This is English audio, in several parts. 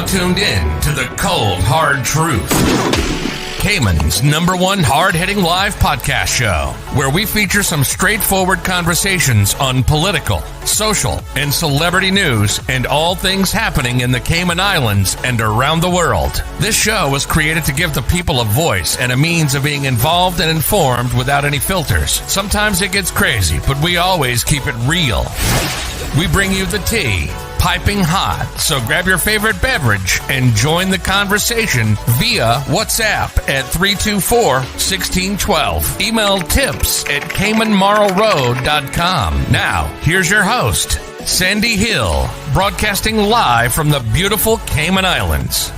now tuned in to the Cold Hard Truth, Cayman's #1 hard-hitting live podcast show, where we feature some straightforward conversations on political, social, and celebrity news and all things happening in the Cayman Islands and around the world. This show was created to give the people a voice and a means of being involved and informed without any filters. Sometimes it gets crazy, but we always keep it real. We bring you the tea, piping hot, so grab your favorite beverage and join the conversation via WhatsApp at 324-1612. Email tips@caymanmarlroad.com. Now, here's your host, Sandy Hill, broadcasting live from the beautiful Cayman Islands.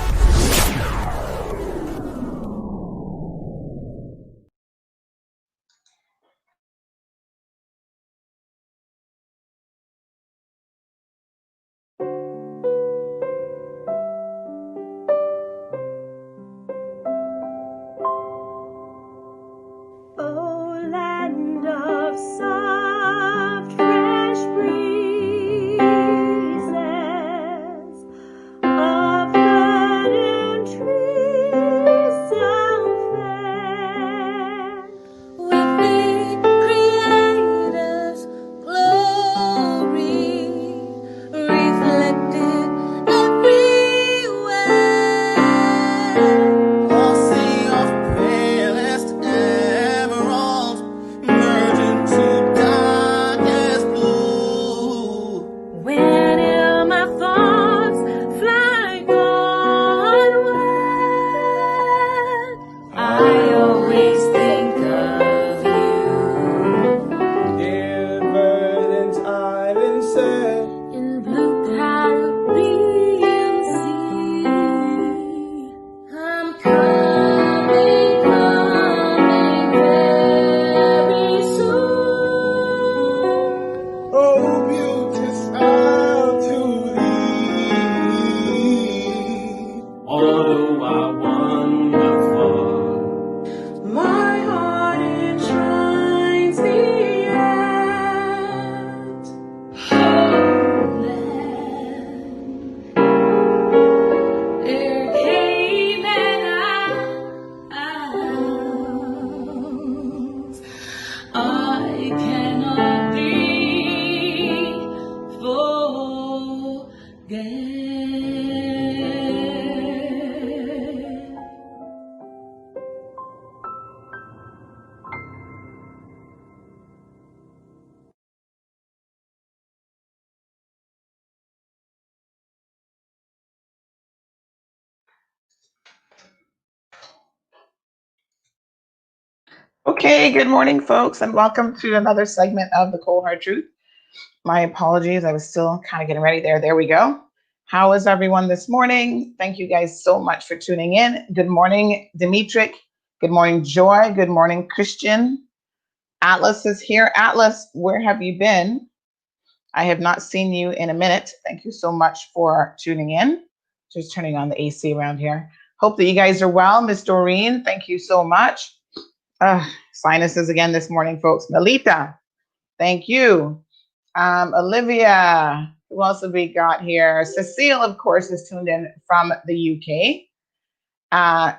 Okay, good morning, folks, and welcome to another segment of the Cold Hard Truth. My apologies, I was still kind of getting ready there. There we go. How is everyone this morning? Thank you guys so much for tuning in. Good morning, Dimitri. Good morning, Joy. Good morning, Christian. Atlas is here. Atlas, where have you been? I have not seen you in a minute. Thank you so much for tuning in. Just turning on the AC around here. Hope that you guys are well. Miss Doreen, thank you so much. Sinuses again this morning, folks. Melita, thank you. Olivia, who else have we got here? Cecile, of course, is tuned in from the UK.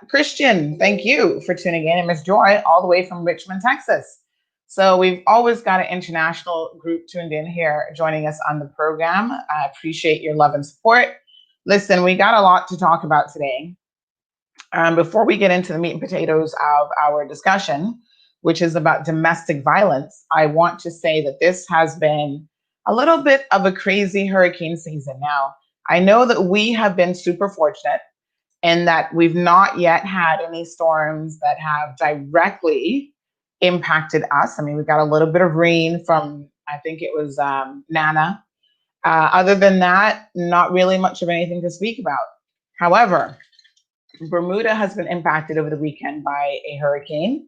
Christian, thank you for tuning in. And Miss Joy, all the way from Richmond, Texas. So we've always got an international group tuned in here joining us on the program. I appreciate your love and support. Listen, we got a lot to talk about today. Before we get into the meat and potatoes of our discussion, which is about domestic violence, I want to say that this has been a little bit of a crazy hurricane season. Now, I know that we have been super fortunate in that we've not yet had any storms that have directly impacted us. I mean, we got a little bit of rain from, I think it was Nana. Other than that, not really much of anything to speak about. However, Bermuda has been impacted over the weekend by a hurricane,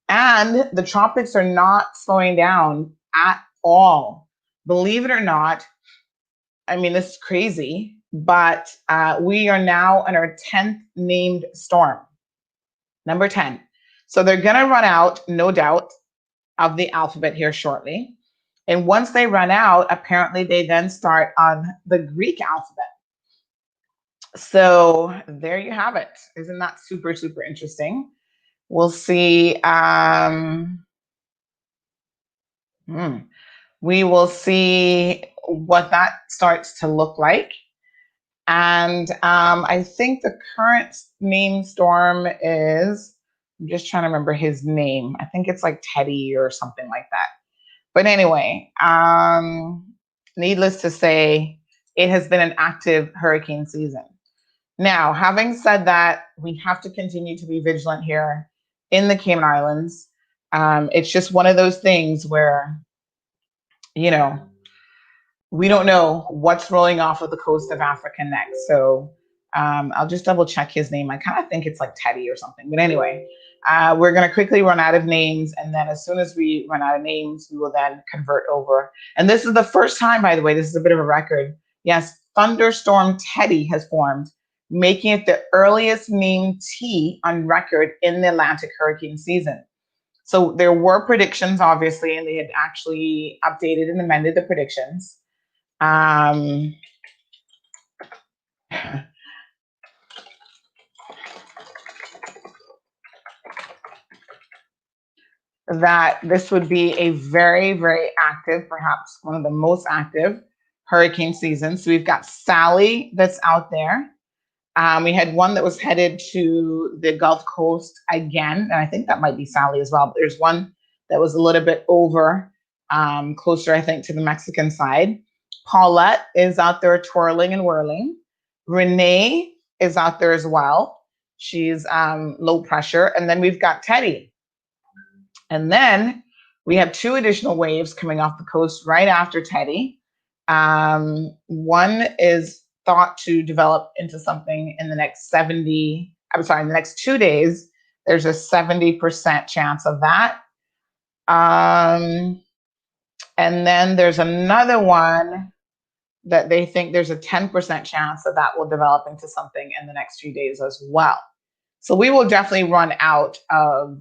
and the tropics are not slowing down at all. Believe it or not, I mean, this is crazy, but we are now on our 10th named storm, number 10. So they're going to run out, no doubt, of the alphabet here shortly. And once they run out, apparently they then start on the Greek alphabet. So there you have it. Isn't that super, super interesting? We'll see. We will see what that starts to look like. And I think the current name storm is, I'm just trying to remember his name. I think it's like Teddy or something like that. But anyway, needless to say, it has been an active hurricane season. Now, having said that, we have to continue to be vigilant here in the Cayman Islands. It's just one of those things where, you know, we don't know what's rolling off of the coast of Africa next. So I'll just double check his name. I kind of think it's like Teddy or something. But anyway, we're going to quickly run out of names. And then as soon as we run out of names, we will then convert over. And this is the first time, by the way, this is a bit of a record. Yes, Thunderstorm Teddy has formed, making it the earliest named T on record in the Atlantic hurricane season. So there were predictions, obviously, and they had actually updated and amended the predictions. That this would be a very, very active, perhaps one of the most active hurricane seasons. So we've got Sally that's out there. We had one that was headed to the Gulf Coast again, and I think that might be Sally as well. But there's one that was a little bit over, closer, I think, to the Mexican side. Paulette is out there twirling and whirling. Renee is out there as well. She's low pressure. And then we've got Teddy. And then we have two additional waves coming off the coast right after Teddy. One is thought to develop into something in the next in the next 2 days. There's a 70% chance of that. And then there's another one that they think there's a 10% chance that that will develop into something in the next few days as well. So we will definitely run out of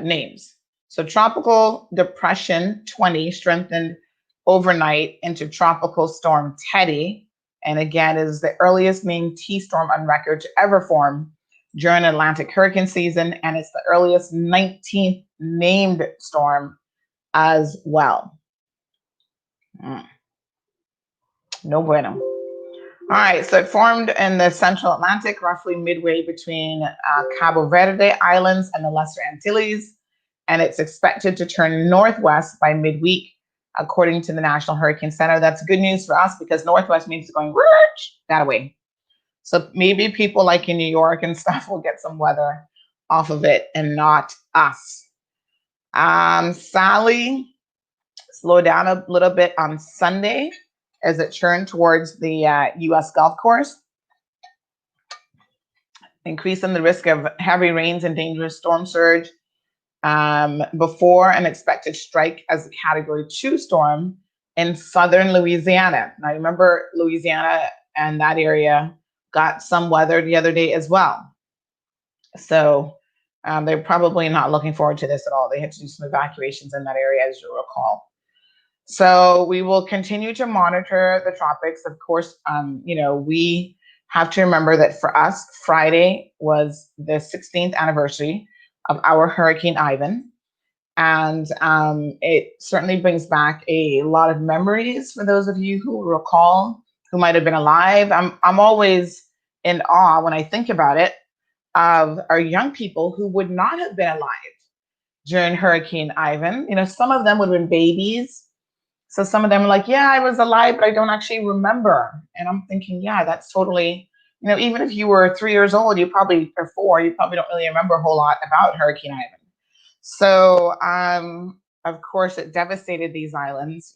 names. So Tropical Depression 20 strengthened overnight into Tropical Storm Teddy, and again is the earliest named T storm on record to ever form during Atlantic hurricane season, and it's the earliest 19th named storm as well. No bueno. All right, so it formed in the central Atlantic, roughly midway between Cabo Verde Islands and the Lesser Antilles, and it's expected to turn northwest by midweek, according to the National Hurricane Center. That's good news for us because northwest means it's going that way. So maybe people like in New York and stuff will get some weather off of it and not us. Sally slowed down a little bit on Sunday as it turned towards the U.S. Gulf Coast, increasing the risk of heavy rains and dangerous storm surge before an expected strike as a Category 2 storm in southern Louisiana. Now, remember, Louisiana and that area got some weather the other day as well. So they're probably not looking forward to this at all. They had to do some evacuations in that area, as you'll recall. So we will continue to monitor the tropics. Of course, we have to remember that for us, Friday was the 16th anniversary of our Hurricane Ivan. And it certainly brings back a lot of memories for those of you who recall, who might have been alive. I'm always in awe when I think about it of our young people who would not have been alive during Hurricane Ivan. Some of them would have been babies. So some of them are like, yeah, I was alive, but I don't actually remember. And I'm thinking, yeah, that's totally, even if you were 3 years old, or 4, you probably don't really remember a whole lot about Hurricane Ivan. So, of course, it devastated these islands,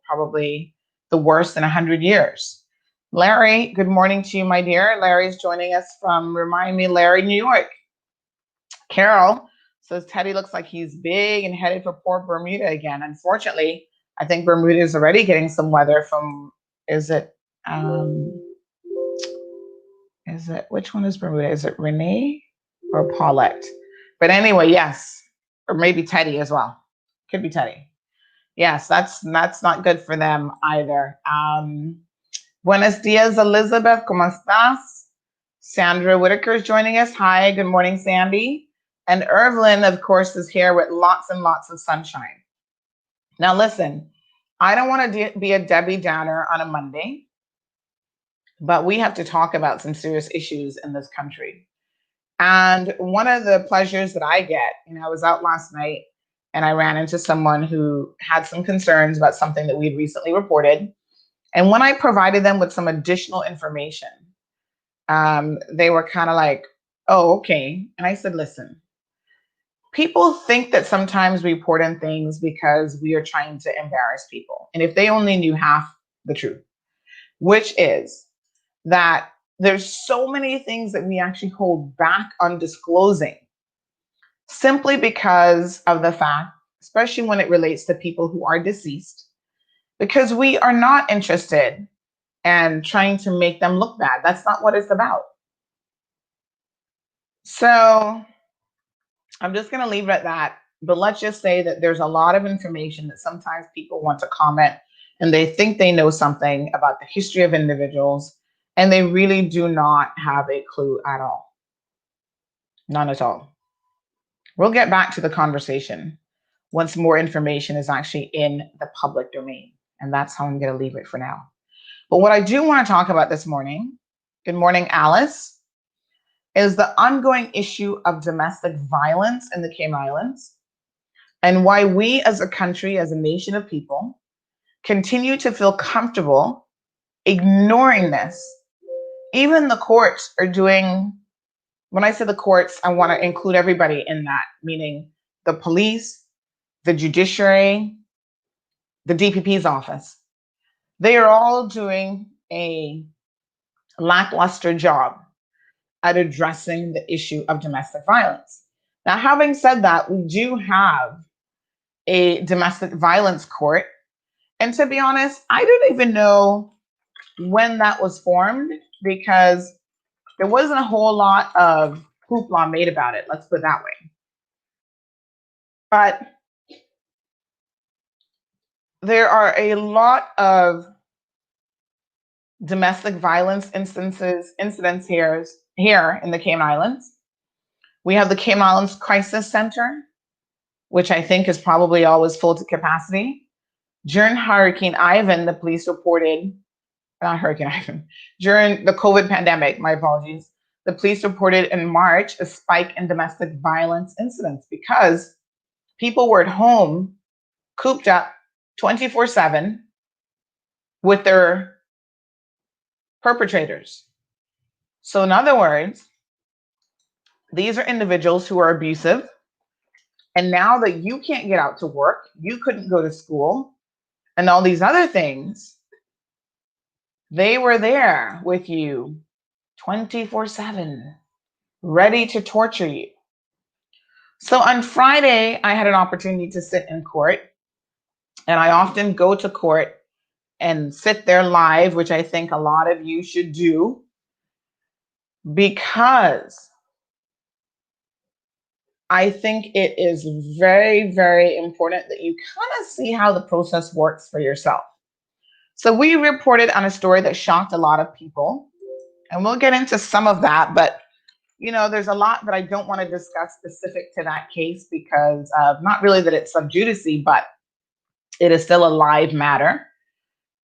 probably the worst in 100 years. Larry, good morning to you, my dear. Larry's joining us from, remind me, Larry, New York. Carol says Teddy looks like he's big and headed for Port Bermuda again. Unfortunately, I think Bermuda is already getting some weather from, which one is Bermuda? Is it Renee or Paulette? But anyway, yes, or maybe Teddy as well. Could be Teddy. Yes, that's not good for them either. Buenos dias, Elizabeth. ¿Cómo estás? Sandra Whitaker is joining us. Hi, good morning, Sandy. And Irvlyn, of course, is here with lots and lots of sunshine. Now, listen, I don't want to be a Debbie Downer on a Monday, but we have to talk about some serious issues in this country. And one of the pleasures that I get, I was out last night and I ran into someone who had some concerns about something that we'd recently reported. And when I provided them with some additional information, they were kind of like, oh, okay. And I said, listen, people think that sometimes we report on things because we are trying to embarrass people. And if they only knew half the truth, which is that there's so many things that we actually hold back on disclosing simply because of the fact, especially when it relates to people who are deceased, because we are not interested in trying to make them look bad. That's not what it's about. So I'm just going to leave it at that. But let's just say that there's a lot of information that sometimes people want to comment and they think they know something about the history of individuals, and they really do not have a clue at all. None at all. We'll get back to the conversation once more information is actually in the public domain. And that's how I'm going to leave it for now. But what I do want to talk about this morning, good morning, Alice, is the ongoing issue of domestic violence in the Cayman Islands and why we as a country, as a nation of people, continue to feel comfortable ignoring this. Even the courts are doing, when I say the courts, I want to include everybody in that, meaning the police, the judiciary, the DPP's office. They are all doing a lackluster job at addressing the issue of domestic violence. Now, having said that, we do have a domestic violence court. And to be honest, I don't even know when that was formed because there wasn't a whole lot of hoopla made about it. Let's put it that way. But there are a lot of domestic violence incidents here in the Cayman Islands. We have the Cayman Islands Crisis Center, which I think is probably always full to capacity. During Hurricane Ivan, the police reported, not Hurricane Ivan, during the COVID pandemic, my apologies, the police reported in March a spike in domestic violence incidents because people were at home, cooped up 24/7 with their perpetrators. So in other words, these are individuals who are abusive. And now that you can't get out to work, you couldn't go to school, and all these other things, they were there with you 24/7, ready to torture you. So on Friday, I had an opportunity to sit in court, and I often go to court and sit there live, which I think a lot of you should do, because I think it is very, very important that you kind of see how the process works for yourself. So we reported on a story that shocked a lot of people, and we'll get into some of that, but there's a lot that I don't want to discuss specific to that case because not really that it's sub judice, but it is still a live matter.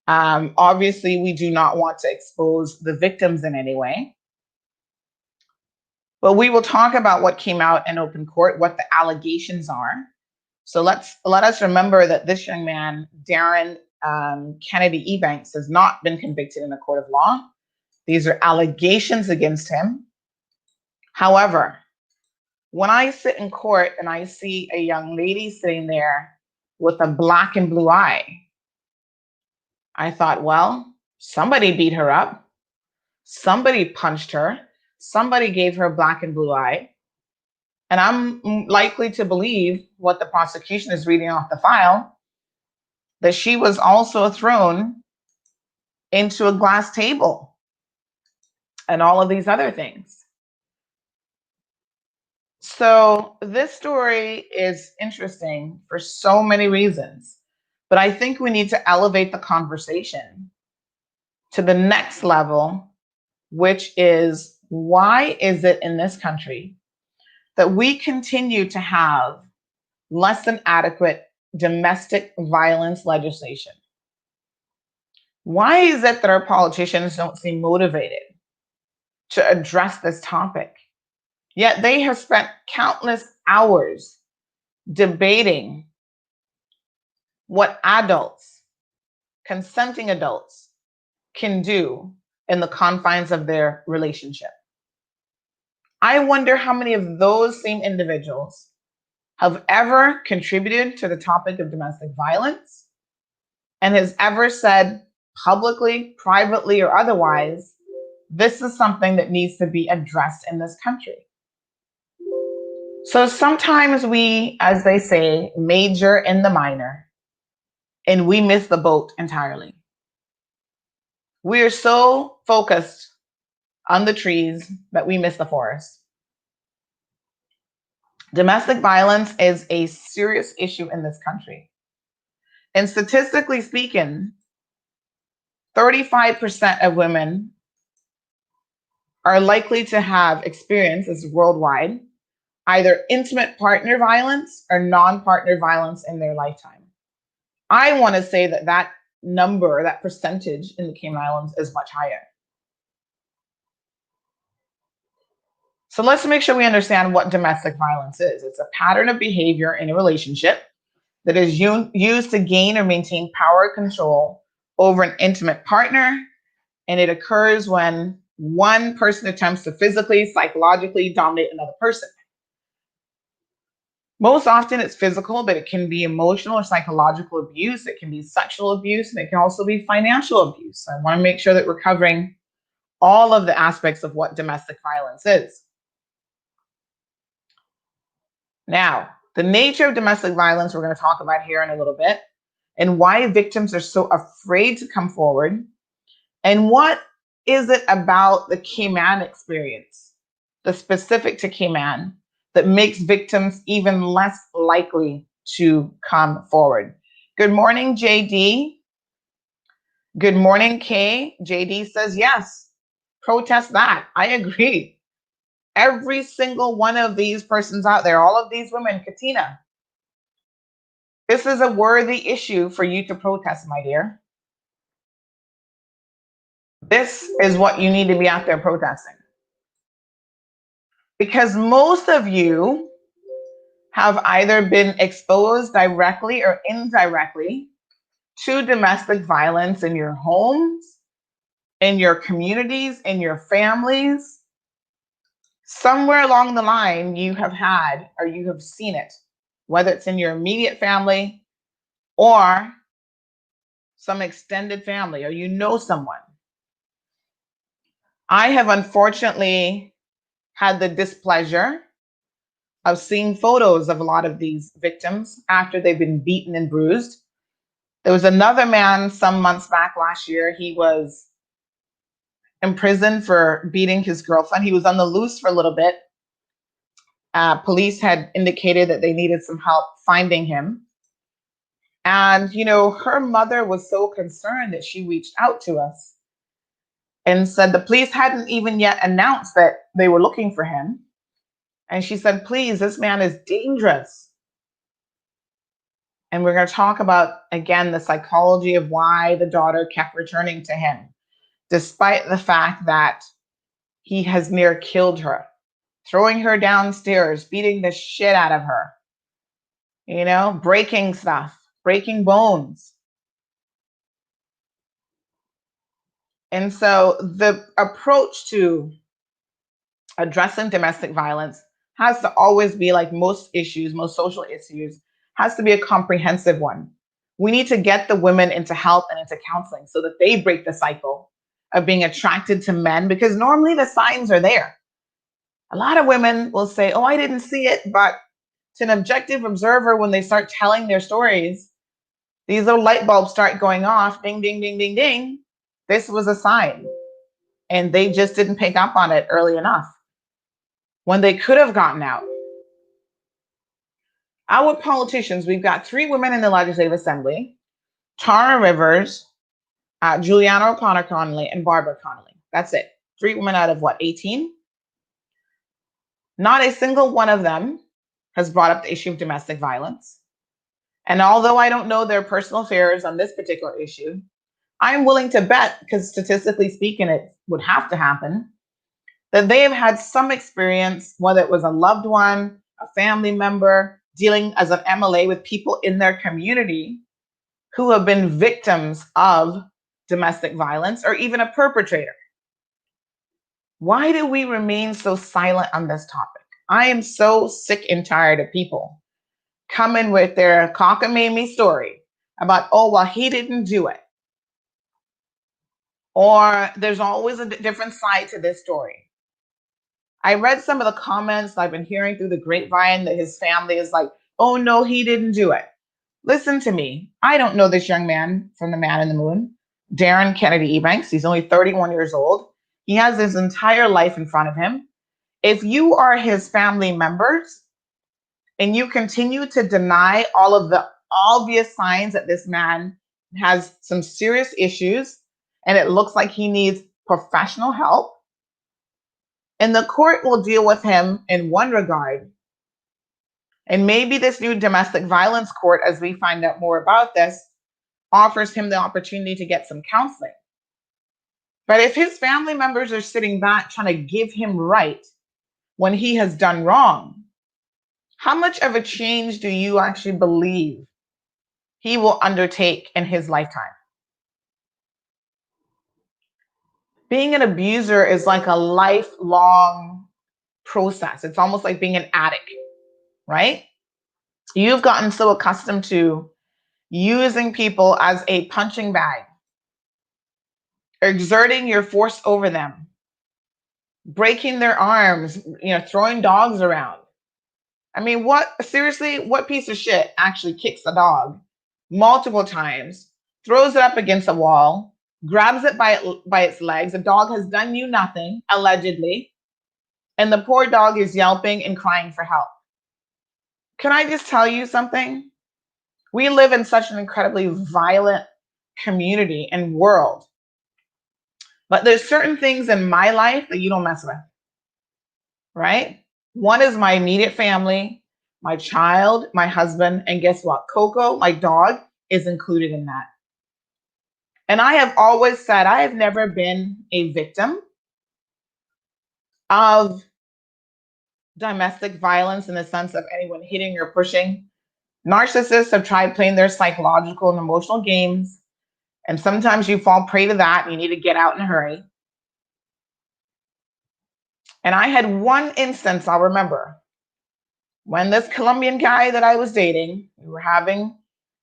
Obviously, we do not want to expose the victims in any way. But we will talk about what came out in open court, what the allegations are. So let us remember that this young man, Darren Kennedy Ebanks, has not been convicted in a court of law. These are allegations against him. However, when I sit in court and I see a young lady sitting there with a black and blue eye, I thought, well, somebody beat her up. Somebody punched her. Somebody gave her a black and blue eye. And I'm likely to believe what the prosecution is reading off the file, that she was also thrown into a glass table and all of these other things. So this story is interesting for so many reasons, but I think we need to elevate the conversation to the next level, which is why is it in this country that we continue to have less than adequate domestic violence legislation? Why is it that our politicians don't seem motivated to address this topic? Yet they have spent countless hours debating what adults, consenting adults, can do in the confines of their relationship. I wonder how many of those same individuals have ever contributed to the topic of domestic violence and has ever said publicly, privately, or otherwise, this is something that needs to be addressed in this country. So sometimes we, as they say, major in the minor, and we miss the boat entirely. We are so focused on the trees that we miss the forest. Domestic violence is a serious issue in this country. And statistically speaking, 35% of women are likely to have experiences worldwide, either intimate partner violence or non-partner violence in their lifetime. I want to say that that number, that percentage in the Cayman Islands is much higher. So let's make sure we understand what domestic violence is. It's a pattern of behavior in a relationship that is used to gain or maintain power or control over an intimate partner, and it occurs when one person attempts to physically, psychologically dominate another person. Most often it's physical, but it can be emotional or psychological abuse. It can be sexual abuse, and it can also be financial abuse. So I want to make sure that we're covering all of the aspects of what domestic violence is. Now, the nature of domestic violence we're going to talk about here in a little bit, and why victims are so afraid to come forward, and what is it about the Cayman experience, the specific to Cayman, that makes victims even less likely to come forward. Good morning, JD. Good morning, Kay. JD says, yes, protest that. I agree. Every single one of these persons out there, all of these women, Katina, this is a worthy issue for you to protest, my dear. This is what you need to be out there protesting. Because most of you have either been exposed directly or indirectly to domestic violence in your homes, in your communities, in your families. Somewhere along the line, you have had or you have seen it, whether it's in your immediate family or some extended family, or you know someone. I have unfortunately had the displeasure of seeing photos of a lot of these victims after they've been beaten and bruised. There was another man some months back last year. He was in prison for beating his girlfriend. He was on the loose for a little bit. Police had indicated that they needed some help finding him. And, you know, her mother was so concerned that she reached out to us and said the police hadn't even yet announced that they were looking for him. And she said, please, this man is dangerous. And we're going to talk about, again, the psychology of why the daughter kept returning to him, despite the fact that he has near killed her, throwing her downstairs, beating the shit out of her, you know, breaking stuff, breaking bones. And so the approach to addressing domestic violence has to always be, like most issues, most social issues, has to be a comprehensive one. We need to get the women into help and into counseling so that they break the cycle of being attracted to men, because normally the signs are there. A lot of women will say, oh, I didn't see it, but to an objective observer, when they start telling their stories, these little light bulbs start going off, ding, ding, ding, ding, ding. This was a sign. And they just didn't pick up on it early enough when they could have gotten out. Our politicians, we've got 3 women in the Legislative Assembly, Tara Rivers, Juliana O'Connor Connolly, and Barbara Connolly. That's it. 3 women out of what, 18? Not a single one of them has brought up the issue of domestic violence. And although I don't know their personal affairs on this particular issue, I'm willing to bet, because statistically speaking, it would have to happen, that they have had some experience, whether it was a loved one, a family member, dealing as an MLA with people in their community who have been victims of domestic violence or even a perpetrator. Why do we remain so silent on this topic? I am so sick and tired of people coming with their cockamamie story about, oh, well, he didn't do it. Or there's always a different side to this story. I read some of the comments I've been hearing through the grapevine that his family is like, oh, no, he didn't do it. Listen to me. I don't know this young man from the Man in the Moon, Darren Kennedy Ebanks. He's only 31 years old. He has his entire life in front of him. If you are his family members and you continue to deny all of the obvious signs that this man has some serious issues and it looks like he needs professional help, and the court will deal with him in one regard. And maybe this new domestic violence court, as we find out more about this, offers him the opportunity to get some counseling. But if his family members are sitting back trying to give him right when he has done wrong, how much of a change do you actually believe he will undertake in his lifetime? Being an abuser is like a lifelong process. It's almost like being an addict, right? You've gotten so accustomed to using people as a punching bag, exerting your force over them, breaking their arms, throwing dogs around. I mean, what piece of shit actually kicks a dog multiple times, throws it up against a wall, grabs it by its legs? The dog has done you nothing, allegedly, and the poor dog is yelping and crying for help. Can I just tell you something? We live in such an incredibly violent community and world. But there's certain things in my life that you don't mess with, right? One is my immediate family, my child, my husband, and guess what? Coco, my dog, is included in that. And I have always said I have never been a victim of domestic violence in the sense of anyone hitting or pushing. Narcissists have tried playing their psychological and emotional games, and sometimes you fall prey to that and you need to get out in a hurry. And I had one instance I'll remember when this Colombian guy that I was dating, we were having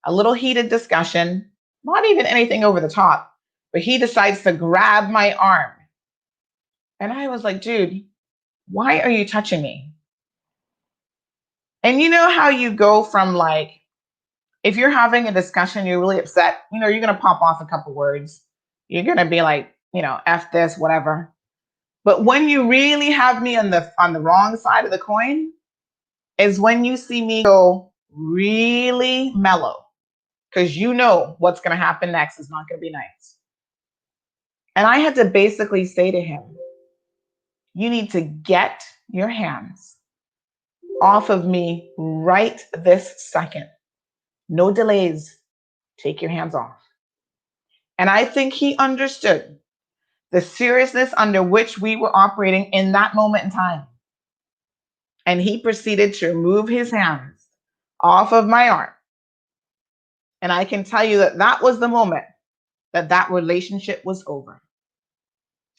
a little heated discussion, not even anything over the top, but he decides to grab my arm. And I was like, dude, why are you touching me? And you know how you go from like, if you're having a discussion, you're really upset, you're going to pop off a couple words. You're going to be like, F this, whatever. But when you really have me on the wrong side of the coin is when you see me go really mellow, because you know what's going to happen next is not going to be nice. And I had to basically say to him, you need to get your hands off of me right this second. No delays. Take your hands off. And I think he understood the seriousness under which we were operating in that moment in time. And he proceeded to remove his hands off of my arm. And I can tell you that that was the moment that relationship was over.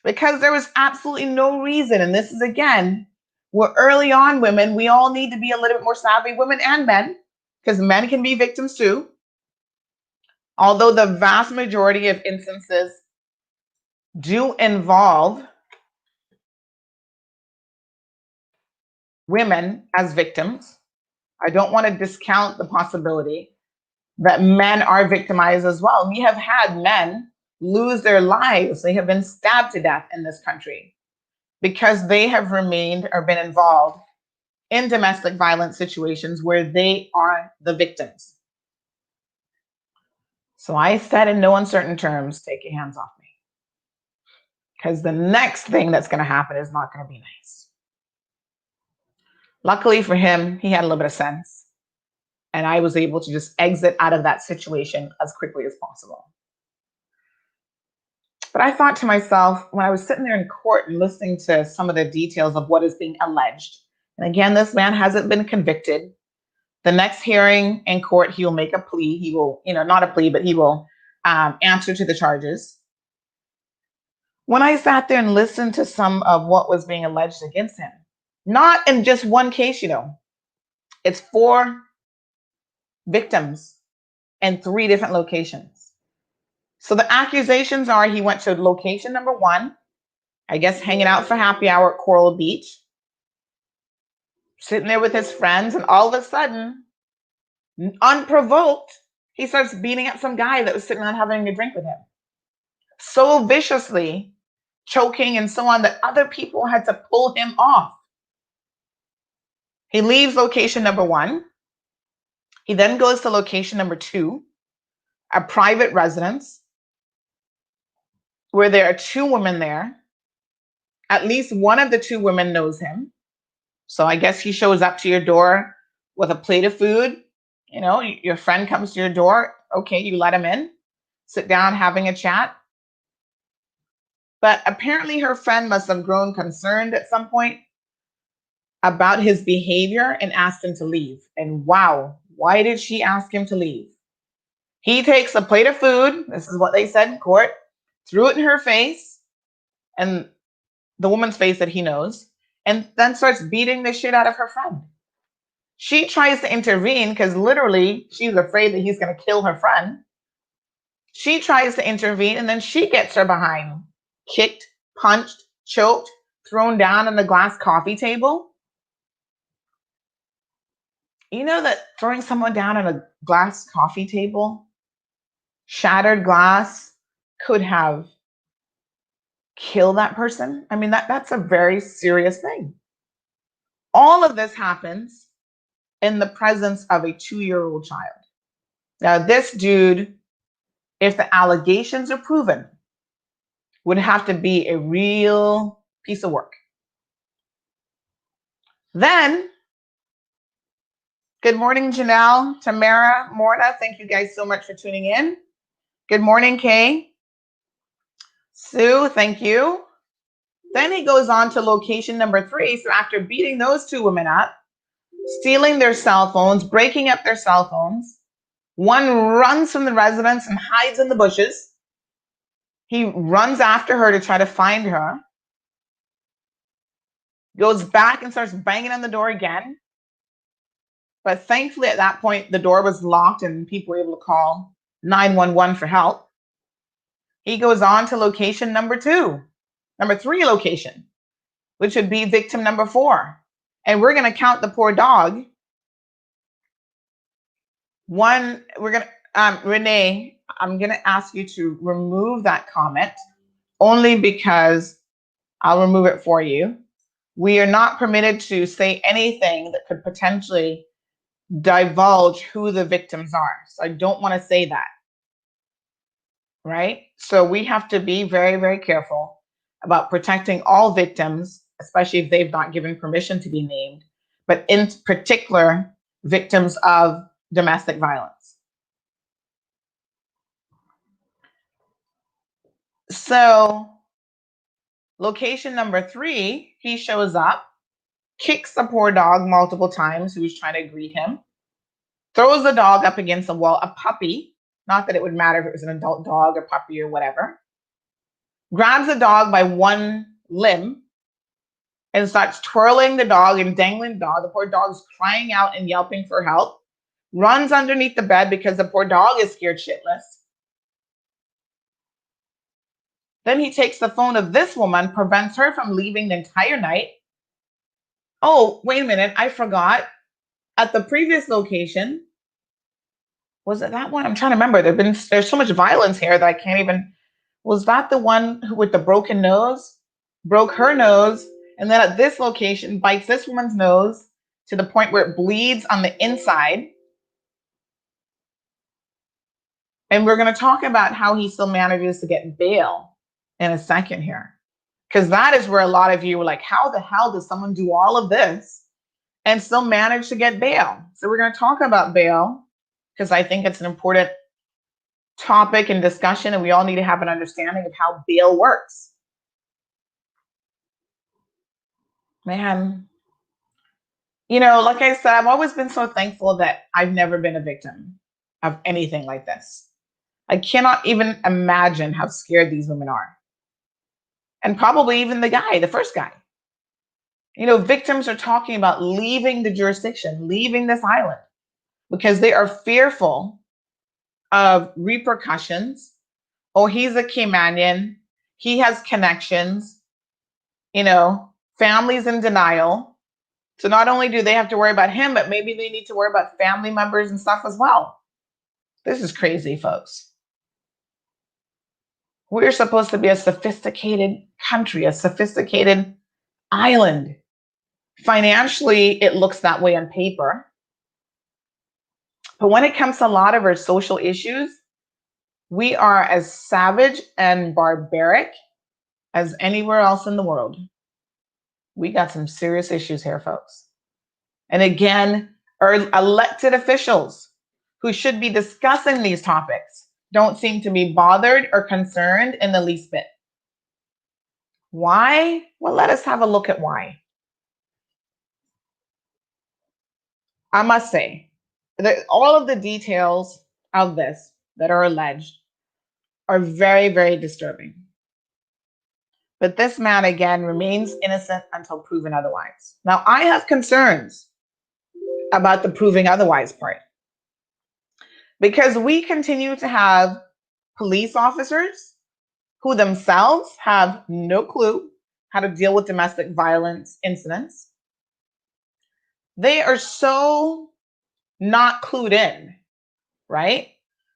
Because there was absolutely no reason. And this is, again, we're early on, women. We all need to be a little bit more savvy, women and men, because men can be victims too. Although the vast majority of instances do involve women as victims, I don't want to discount the possibility that men are victimized as well. We have had men lose their lives. They have been stabbed to death in this country because they have remained or been involved in domestic violence situations where they are the victims. So I said in no uncertain terms, take your hands off me. Because the next thing that's going to happen is not going to be nice. Luckily for him, he had a little bit of sense. And I was able to just exit out of that situation as quickly as possible. But I thought to myself, when I was sitting there in court and listening to some of the details of what is being alleged, and again, this man hasn't been convicted. The next hearing in court, he will make a plea. He will, not a plea, but he will answer to the charges. When I sat there and listened to some of what was being alleged against him, not in just one case, it's 4 victims in 3 different locations. So the accusations are he went to location number 1, I guess hanging out for happy hour at Coral Beach, sitting there with his friends, and all of a sudden, unprovoked, he starts beating up some guy that was sitting around having a drink with him. So viciously, choking and so on, that other people had to pull him off. He leaves location number 1. He then goes to location number 2, a private residence, where there are 2 women there. At least one of the 2 women knows him. So I guess he shows up to your door with a plate of food. Your friend comes to your door. Okay, you let him in, sit down, having a chat. But apparently her friend must have grown concerned at some point about his behavior and asked him to leave. And wow, why did she ask him to leave? He takes a plate of food, this is what they said in court, threw it in her face, and the woman's face that he knows, and then starts beating the shit out of her friend. She tries to intervene because literally she's afraid that he's going to kill her friend. She tries to intervene, and then she gets her behind kicked, punched, choked, thrown down on the glass coffee table. You know that throwing someone down on a glass coffee table, shattered glass, could have killed that person? I mean, that's a very serious thing. All of this happens in the presence of a 2-year-old child. Now, this dude, if the allegations are proven, would have to be a real piece of work. Then, good morning, Janelle, Tamara, Morna. Thank you guys so much for tuning in. Good morning, Kay. Sue, thank you. Then he goes on to location number 3. So after beating those 2 women up, stealing their cell phones, breaking up their cell phones, one runs from the residence and hides in the bushes. He runs after her to try to find her, goes back and starts banging on the door again. But thankfully at that point, the door was locked and people were able to call 911 for help. He goes on to location number 3 location, which would be victim number 4. And we're going to count the poor dog. Renee, I'm going to ask you to remove that comment only because I'll remove it for you. We are not permitted to say anything that could potentially divulge who the victims are. So I don't want to say that. Right? So we have to be very, very careful about protecting all victims, especially if they've not given permission to be named, but in particular, victims of domestic violence. So location number 3, he shows up, kicks the poor dog multiple times who's trying to greet him, throws the dog up against the wall, a puppy, not that it would matter if it was an adult dog or puppy or whatever, grabs the dog by one limb and starts twirling the dog and dangling the dog. The poor dog's crying out and yelping for help, runs underneath the bed because the poor dog is scared shitless. Then he takes the phone of this woman, prevents her from leaving the entire night. Oh, wait a minute, I forgot. At the previous location, was it that one? I'm trying to remember. There's so much violence here that I can't even. Was that the one who with the broken nose? Broke her nose, and then at this location bites this woman's nose to the point where it bleeds on the inside. And we're going to talk about how he still manages to get bail in a second here. Because that is where a lot of you were like, how the hell does someone do all of this and still manage to get bail? So we're going to talk about bail because I think it's an important topic and discussion, and we all need to have an understanding of how bail works. Man, like I said, I've always been so thankful that I've never been a victim of anything like this. I cannot even imagine how scared these women are. And probably even the first guy. Victims are talking about leaving the jurisdiction, leaving this island, because they are fearful of repercussions. Oh, he's a Caymanian. He has connections. Families in denial. So not only do they have to worry about him, but maybe they need to worry about family members and stuff as well. This is crazy, folks. We're supposed to be a sophisticated country, a sophisticated island. Financially, it looks that way on paper. But when it comes to a lot of our social issues, we are as savage and barbaric as anywhere else in the world. We got some serious issues here, folks. And again, our elected officials who should be discussing these topics don't seem to be bothered or concerned in the least bit. Why? Well, let us have a look at why. I must say that all of the details of this that are alleged are very, very disturbing. But this man, again, remains innocent until proven otherwise. Now, I have concerns about the proving otherwise part, because we continue to have police officers who themselves have no clue how to deal with domestic violence incidents. They are so not clued in, right?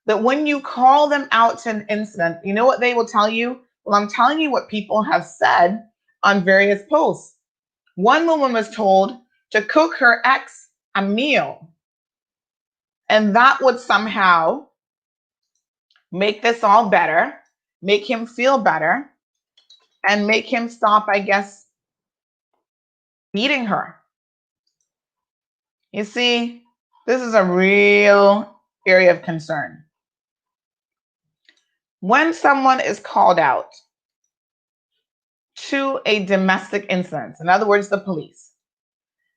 That when you call them out to an incident, you know what they will tell you? Well, I'm telling you what people have said on various posts. One woman was told to cook her ex a meal, and that would somehow make this all better, make him feel better, and make him stop, I guess, beating her. You see, this is a real area of concern. When someone is called out to a domestic incident, in other words, the police,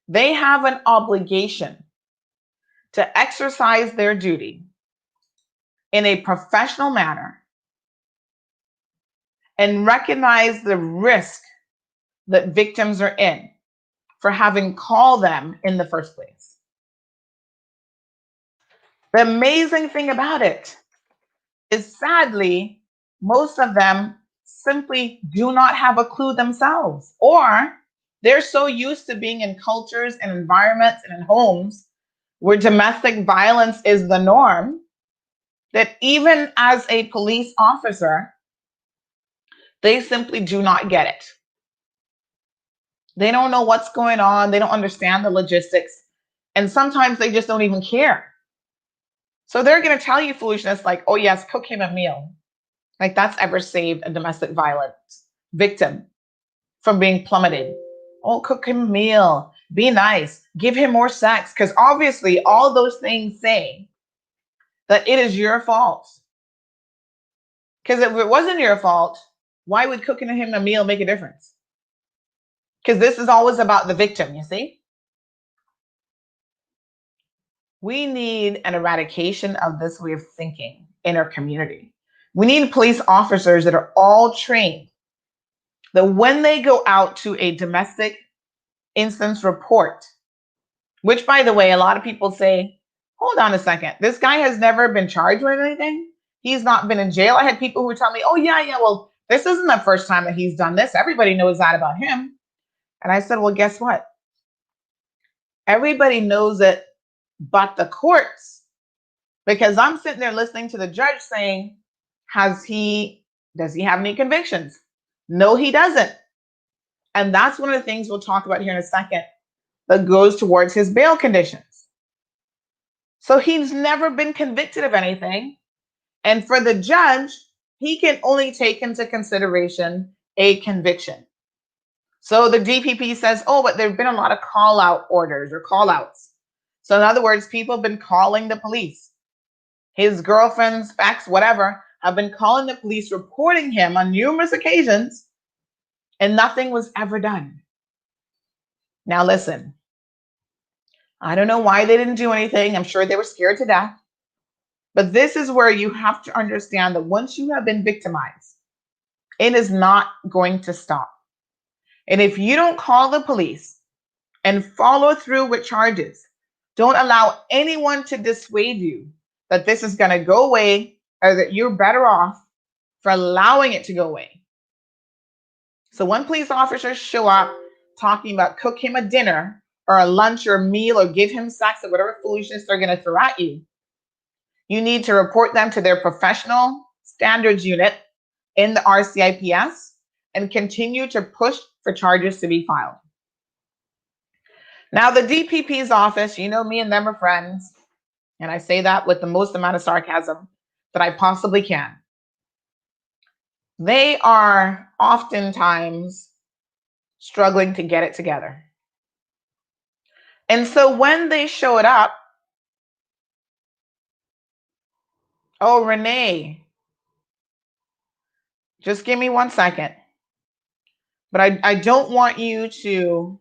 they have an obligation to exercise their duty in a professional manner and recognize the risk that victims are in for having called them in the first place. The amazing thing about it is, sadly, most of them simply do not have a clue themselves, or they're so used to being in cultures and environments and in homes where domestic violence is the norm that even as a police officer, they simply do not get it. They don't know what's going on. They don't understand the logistics. And sometimes they just don't even care. So they're going to tell you foolishness like, oh, yes, cook him a meal. Like that's ever saved a domestic violence victim from being plummeted. Oh, cook him a meal. Be nice. Give him more sex. Because obviously all those things say that it is your fault. Because if it wasn't your fault, why would cooking him a meal make a difference? Because this is always about the victim, you see? We need an eradication of this way of thinking in our community. We need police officers that are all trained that when they go out to a domestic instance report, which, by the way, a lot of people say, hold on a second, this guy has never been charged with anything. He's not been in jail. I had people who would tell me, oh, yeah, well, this isn't the first time that he's done this. Everybody knows that about him. And I said, well, guess what? Everybody knows it but the courts. Because I'm sitting there listening to the judge saying, does he have any convictions? No, he doesn't. And that's one of the things we'll talk about here in a second that goes towards his bail conditions. So he's never been convicted of anything. And for the judge, he can only take into consideration a conviction. So the DPP says, oh, but there have been a lot of call out orders or call outs. So in other words, people have been calling the police. His girlfriends, ex, whatever, have been calling the police, reporting him on numerous occasions, and nothing was ever done. Now listen, I don't know why they didn't do anything. I'm sure they were scared to death. But this is where you have to understand that once you have been victimized, it is not going to stop. And if you don't call the police and follow through with charges, don't allow anyone to dissuade you that this is going to go away or that you're better off for allowing it to go away. So when police officers show up talking about cook him a dinner or a lunch or a meal or give him sex or whatever foolishness they're going to throw at you, you need to report them to their professional standards unit in the RCIPS and continue to push for charges to be filed. Now, the DPP's office, you know, me and them are friends, and I say that with the most amount of sarcasm that I possibly can. They are oftentimes struggling to get it together. And so when they showed up, oh, Renee, just give me 1 second. But I don't want you to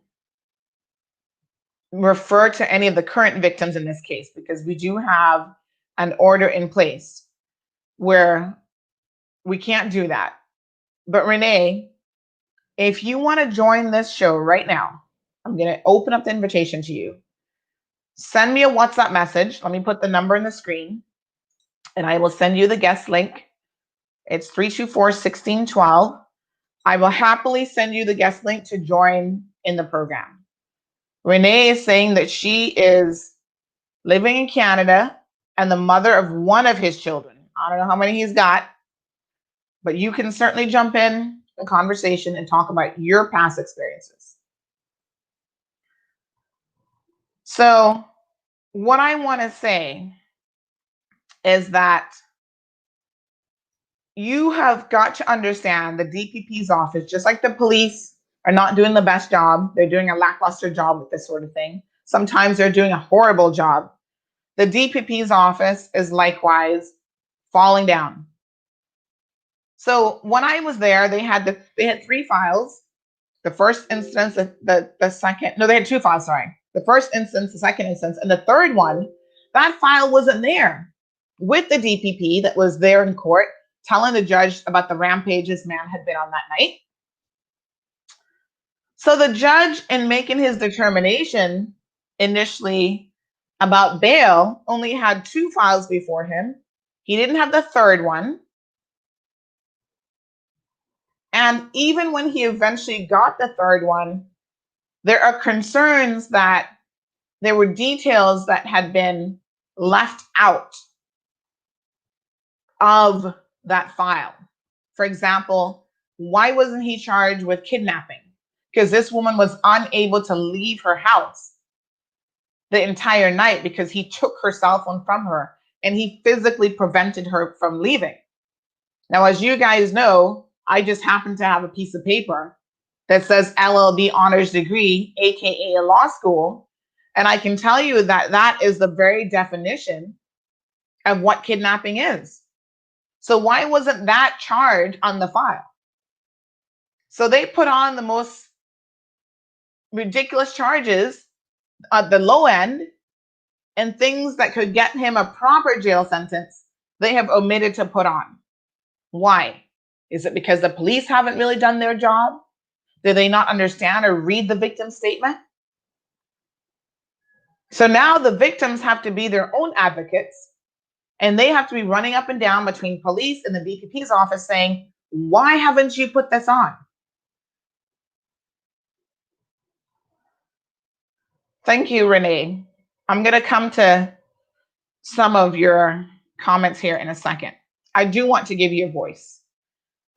refer to any of the current victims in this case, because we do have an order in place where we can't do that. But Renee, if you want to join this show right now, I'm going to open up the invitation to you. Send me a WhatsApp message. Let me put the number in the screen, and I will send you the guest link. It's 324-1612. I will happily send you the guest link to join in the program. Renee is saying that she is living in Canada and the mother of one of his children. I don't know how many he's got, but you can certainly jump in the conversation and talk about your past experiences. So what I want to say is that you have got to understand the DPP's office, just like the police are not doing the best job. They're doing a lackluster job with this sort of thing. Sometimes they're doing a horrible job. The DPP's office is likewise falling down. So when I was there, they had 3 files. The first instance, the second, no, they had 2 files, sorry. The first instance, the second instance, and the third one, that file wasn't there with the DPP that was there in court telling the judge about the rampage this man had been on that night. So the judge, in making his determination initially about bail, only had 2 files before him. He didn't have the third one. And even when he eventually got the third one, there are concerns that there were details that had been left out of that file. For example, why wasn't he charged with kidnapping? Because this woman was unable to leave her house the entire night because he took her cell phone from her and he physically prevented her from leaving. Now, as you guys know, I just happen to have a piece of paper that says LLB honors degree, AKA a law school. And I can tell you that that is the very definition of what kidnapping is. So why wasn't that charge on the file? So they put on the most ridiculous charges at the low end, and things that could get him a proper jail sentence, they have omitted to put on. Why? Is it because the police haven't really done their job? Do they not understand or read the victim statement? So now the victims have to be their own advocates, and they have to be running up and down between police and the DPP's office saying, why haven't you put this on? Thank you, Renee. I'm going to come to some of your comments here in a second. I do want to give you a voice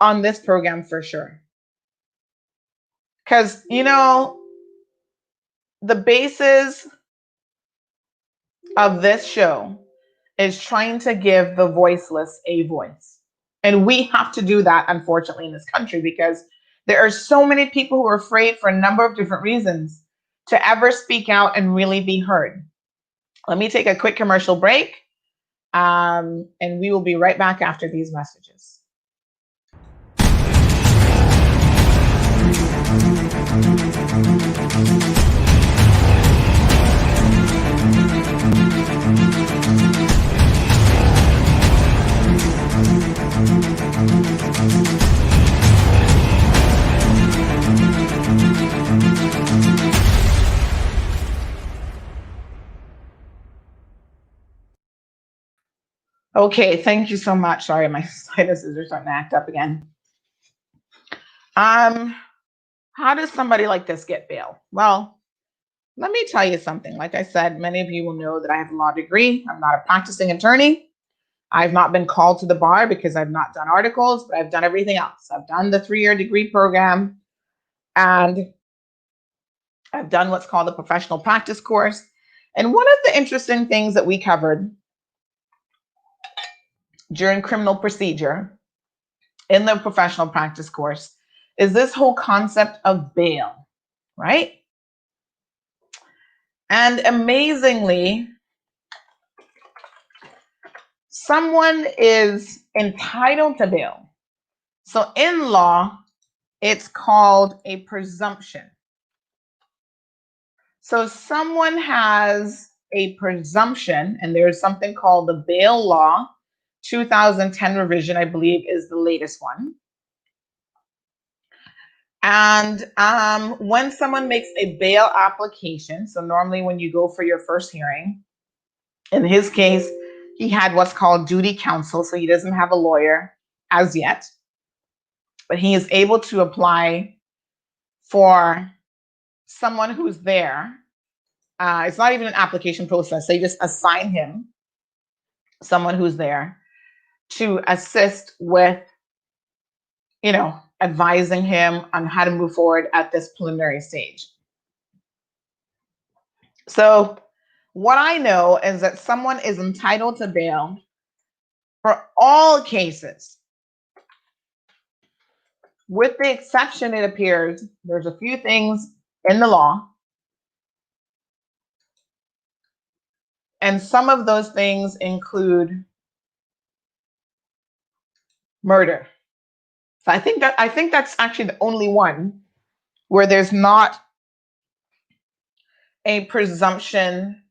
on this program for sure. Because, you know, the basis of this show is trying to give the voiceless a voice. And we have to do that, unfortunately, in this country because there are so many people who are afraid for a number of different reasons to ever speak out and really be heard. Let me take a quick commercial break, and we will be right back after these messages. Okay, thank you so much. Sorry, my sinuses are starting to act up again. How does somebody like this get bail? Well, let me tell you something. Like I said, many of you will know that I have a law degree. I'm not a practicing attorney. I've not been called to the bar because I've not done articles, but I've done everything else. I've done the 3-year degree program, and I've done what's called the professional practice course. And one of the interesting things that we covered during criminal procedure in the professional practice course is this whole concept of bail, right? And amazingly, someone is entitled to bail. So in law, it's called a presumption. So someone has a presumption, and there's something called the bail law, 2010 revision, I believe, is the latest one. And when someone makes a bail application, so normally when you go for your first hearing, in his case, he had what's called duty counsel, so he doesn't have a lawyer as yet, but he is able to apply for someone who's there. It's not even an application process. They just assign him someone who's there to assist with, advising him on how to move forward at this preliminary stage. So what I know is that someone is entitled to bail for all cases. With the exception, it appears, there's a few things in the law, and some of those things include murder. So I think that's actually the only one where there's not a presumption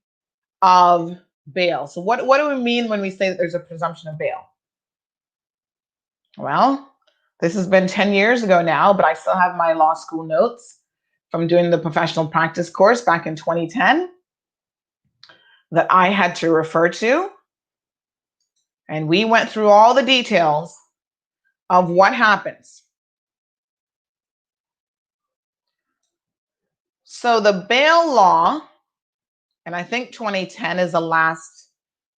of bail. So what do we mean when we say that there's a presumption of bail? Well, this has been 10 years ago now, but I still have my law school notes from doing the professional practice course back in 2010 that I had to refer to. And we went through all the details of what happens. So the bail law, and I think 2010 is the last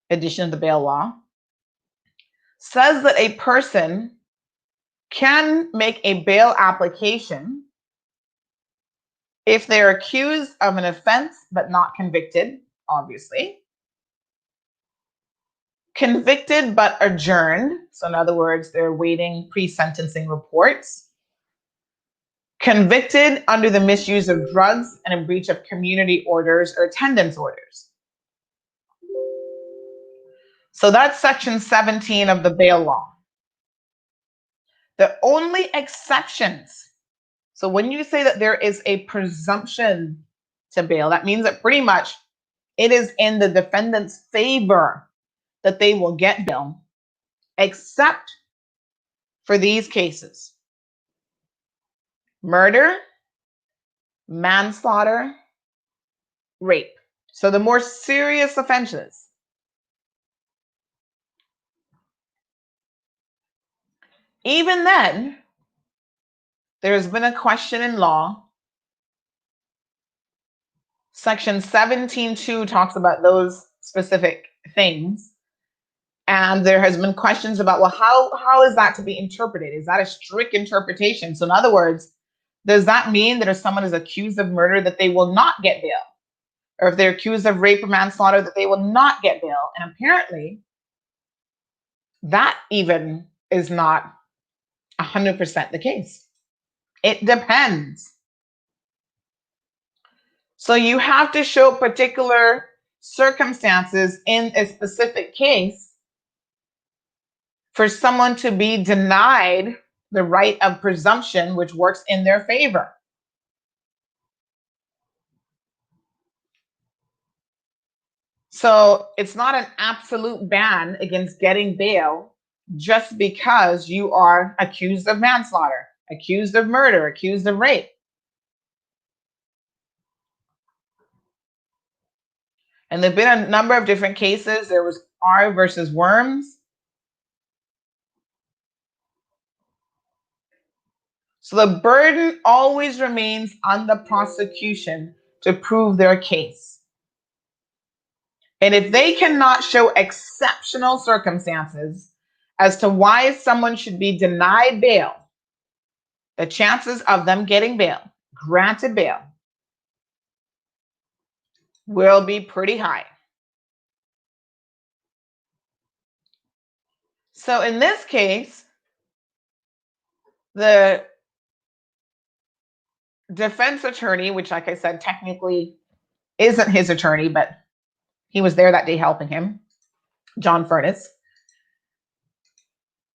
edition of the bail law, says that a person can make a bail application if they're accused of an offense but not convicted, obviously. Convicted but adjourned, so in other words, they're waiting pre-sentencing reports. Convicted under the misuse of drugs and a breach of community orders or attendance orders. So that's section 17 of the bail law. The only exceptions, so when you say that there is a presumption to bail, that means that pretty much it is in the defendant's favor that they will get bail, except for these cases: murder, manslaughter, rape. So the more serious offenses. Even then, there's been a question in law. Section 17.2 talks about those specific things. And there has been questions about, well, how is that to be interpreted? Is that a strict interpretation? So in other words, does that mean that if someone is accused of murder that they will not get bail? or if they're accused of rape or manslaughter, that they will not get bail. And apparently, that even is not 100% the case. It depends. So you have to show particular circumstances in a specific case for someone to be denied the right of presumption, which works in their favor. So it's not an absolute ban against getting bail just because you are accused of manslaughter, accused of murder, accused of rape. And there've been a number of different cases. There was R versus Worms. So the burden always remains on the prosecution to prove their case. And if they cannot show exceptional circumstances as to why someone should be denied bail, the chances of them getting bail, granted bail, will be pretty high. So in this case, the defense attorney, which, like I said, technically isn't his attorney, but he was there that day helping him, John Furness,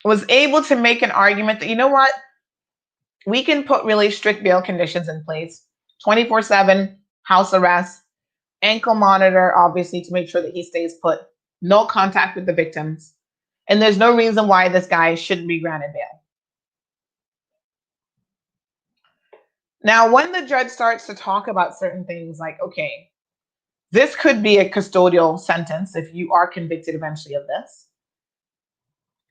was able to make an argument that, you know what, we can put really strict bail conditions in place, 24/7 house arrest, ankle monitor, obviously, to make sure that he stays put, no contact with the victims. And there's no reason why this guy shouldn't be granted bail. Now, when the judge starts to talk about certain things like, okay, this could be a custodial sentence if you are convicted eventually of this,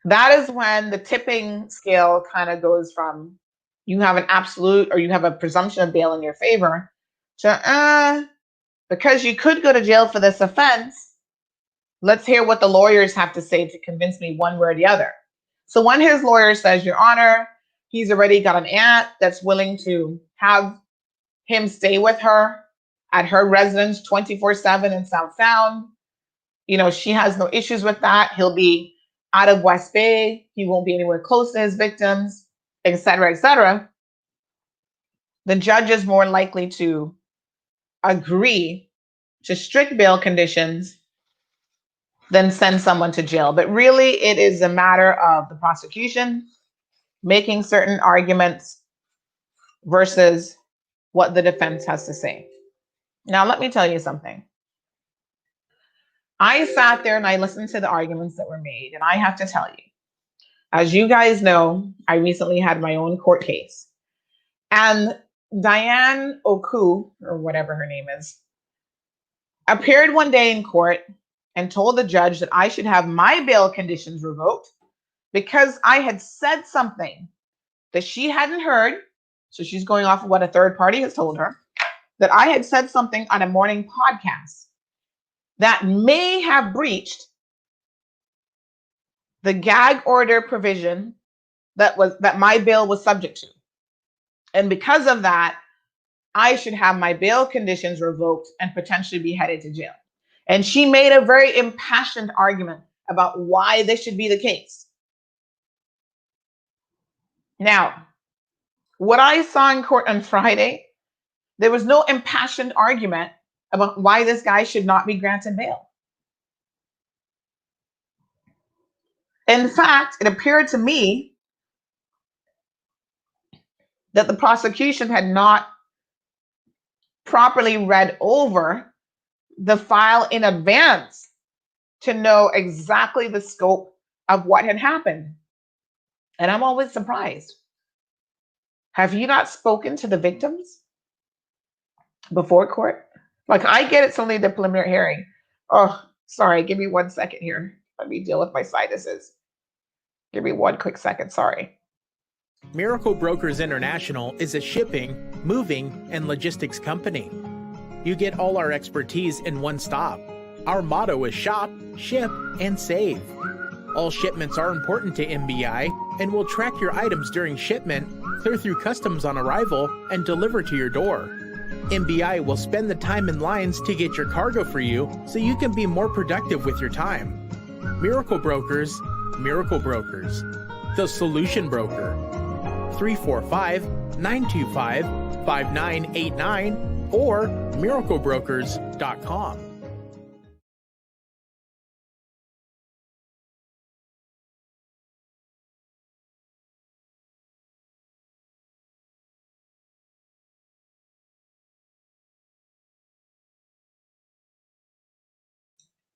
that is when the tipping scale kind of goes from you have an absolute or you have a presumption of bail in your favor to, because you could go to jail for this offense, let's hear what the lawyers have to say to convince me one way or the other. So when his lawyer says, Your Honor, he's already got an aunt that's willing to have him stay with her at her residence 24/7 in South Sound. You know, she has no issues with that. He'll be out of West Bay. He won't be anywhere close to his victims, et cetera, et cetera. The judge is more likely to agree to strict bail conditions than send someone to jail. But really, it is a matter of the prosecution making certain arguments versus what the defense has to say. Now, let me tell you something. I sat there and I listened to the arguments that were made, and I have to tell you, as you guys know, I recently had my own court case. And Diane Oku, or whatever her name is, appeared one day in court and told the judge that I should have my bail conditions revoked because I had said something that she hadn't heard. So she's going off of what a third party has told her, that I had said something on a morning podcast that may have breached the gag order provision that my bail was subject to. And because of that, I should have my bail conditions revoked and potentially be headed to jail. And she made a very impassioned argument about why this should be the case. Now, what I saw in court on Friday, there was no impassioned argument about why this guy should not be granted bail. In fact, it appeared to me that the prosecution had not properly read over the file in advance to know exactly the scope of what had happened. And I'm always surprised. Have you not spoken to the victims before court? Like, I get it's only the preliminary hearing. Oh, sorry, give me 1 second here. Let me deal with my sinuses. Give me 1 quick second, sorry. Miracle Brokers International is a shipping, moving, and logistics company. You get all our expertise in one stop. Our motto is shop, ship, and save. All shipments are important to MBI, and we'll track your items during shipment, clear through customs on arrival, and deliver to your door. MBI will spend the time in lines to get your cargo for you so you can be more productive with your time. Miracle Brokers, the solution broker. 345-925-5989 or miraclebrokers.com.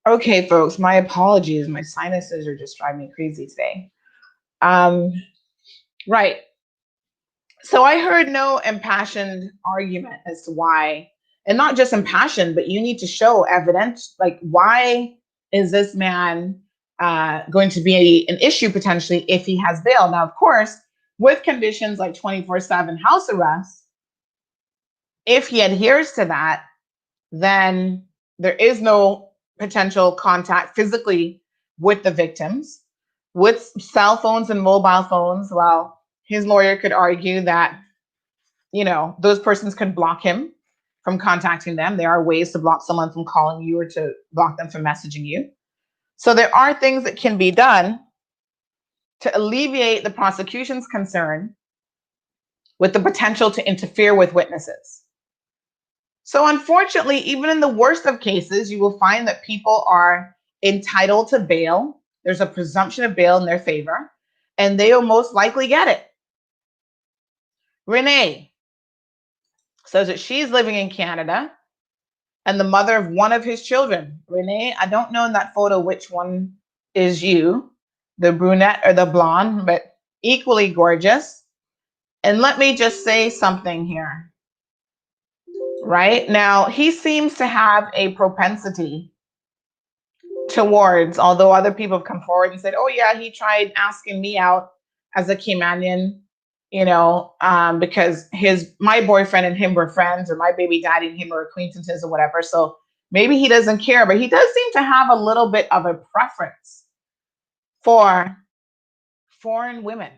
Okay, folks, my apologies. My sinuses are just driving me crazy today. Right. So I heard no impassioned argument as to why, and not just impassioned, but you need to show evidence. Like, why is this man going to be an issue potentially if he has bail? Now, of course, with conditions like 24/7 house arrest, if he adheres to that, then there is no potential contact physically with the victims. With cell phones and mobile phones, well, his lawyer could argue that, those persons could block him from contacting them. There are ways to block someone from calling you or to block them from messaging you. So there are things that can be done to alleviate the prosecution's concern with the potential to interfere with witnesses. So unfortunately, even in the worst of cases, you will find that people are entitled to bail. There's a presumption of bail in their favor, and they will most likely get it. Renee says that she's living in Canada and the mother of one of his children. Renee, I don't know in that photo which one is you, the brunette or the blonde, but equally gorgeous. And let me just say something here. Right now, he seems to have a propensity towards, although other people have come forward and said, oh yeah, he tried asking me out as a Caymanian, because my boyfriend and him were friends, or my baby daddy and him were acquaintances or whatever. So maybe he doesn't care, but he does seem to have a little bit of a preference for foreign women.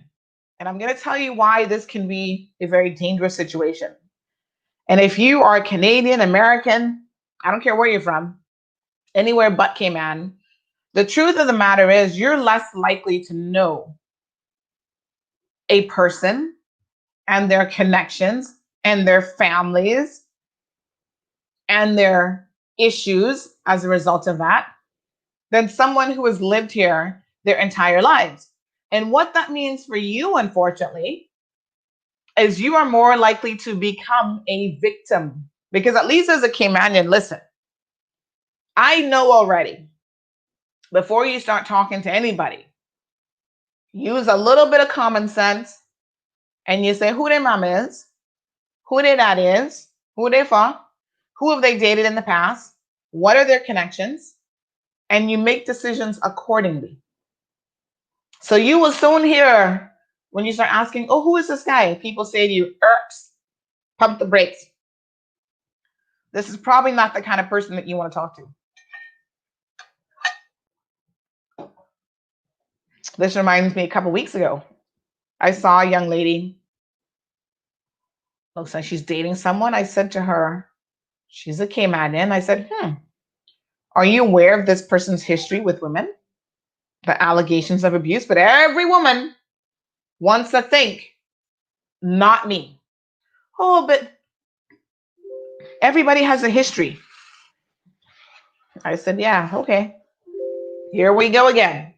And I'm going to tell you why this can be a very dangerous situation. And if you are Canadian, American, I don't care where you're from, anywhere but Cayman, the truth of the matter is you're less likely to know a person and their connections and their families and their issues as a result of that than someone who has lived here their entire lives. And what that means for you, unfortunately, is you are more likely to become a victim. Because at least as a Caymanian, listen, I know already, before you start talking to anybody, use a little bit of common sense and you say who their mom is, who their dad is, who they're from, who have they dated in the past, what are their connections, and you make decisions accordingly. So you will soon hear, when you start asking, oh, who is this guy? People say to you, Erps, pump the brakes. This is probably not the kind of person that you want to talk to. This reminds me, a couple weeks ago, I saw a young lady, looks like she's dating someone. I said to her, she's a Caymanian. I said, are you aware of this person's history with women? The allegations of abuse? But every woman wants to think, not me. Oh, but everybody has a history. I said, yeah, okay. Here we go again.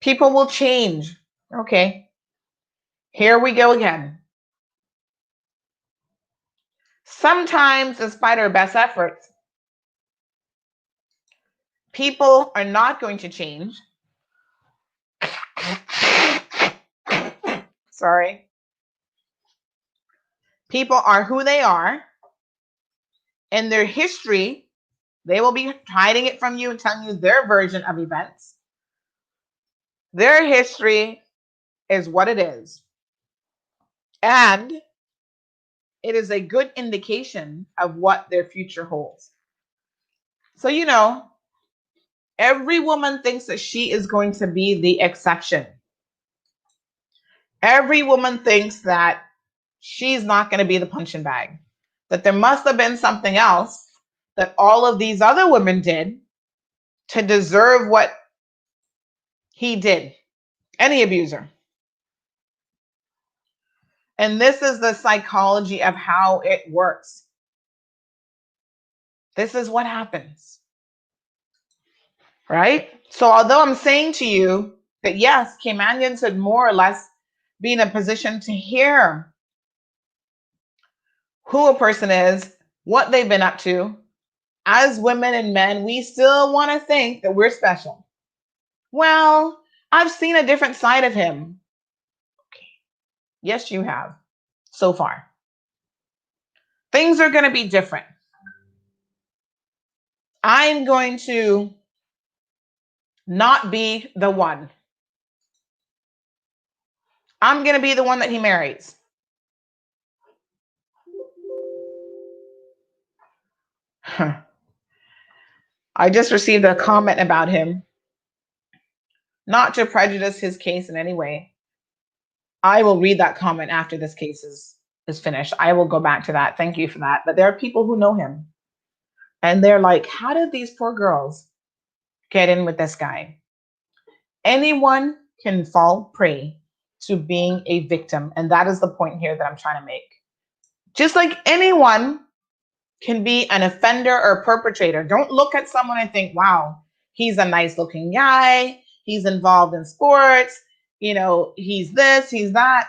People will change. Okay. Here we go again. Sometimes, despite our best efforts, people are not going to change. Sorry. People are who they are, and their history, they will be hiding it from you and telling you their version of events. Their history is what it is. And it is a good indication of what their future holds. So, every woman thinks that she is going to be the exception. Every woman thinks that she's not going to be the punching bag. That there must have been something else that all of these other women did to deserve what he did, any abuser. And this is the psychology of how it works. This is what happens, right? So although I'm saying to you that yes, Caymanians should more or less be in a position to hear who a person is, what they've been up to, as women and men, we still want to think that we're special. Well, I've seen a different side of him. Okay. Yes, you have so far. Things are going to be different. I'm going to not be the one. I'm going to be the one that he marries. I just received a comment about him. Not to prejudice his case in any way. I will read that comment after this case is finished. I will go back to that. Thank you for that. But there are people who know him. And they're like, how did these poor girls get in with this guy? Anyone can fall prey to being a victim. And that is the point here that I'm trying to make. Just like anyone can be an offender or perpetrator. Don't look at someone and think, wow, he's a nice looking guy. He's involved in sports. You know, he's this, he's that.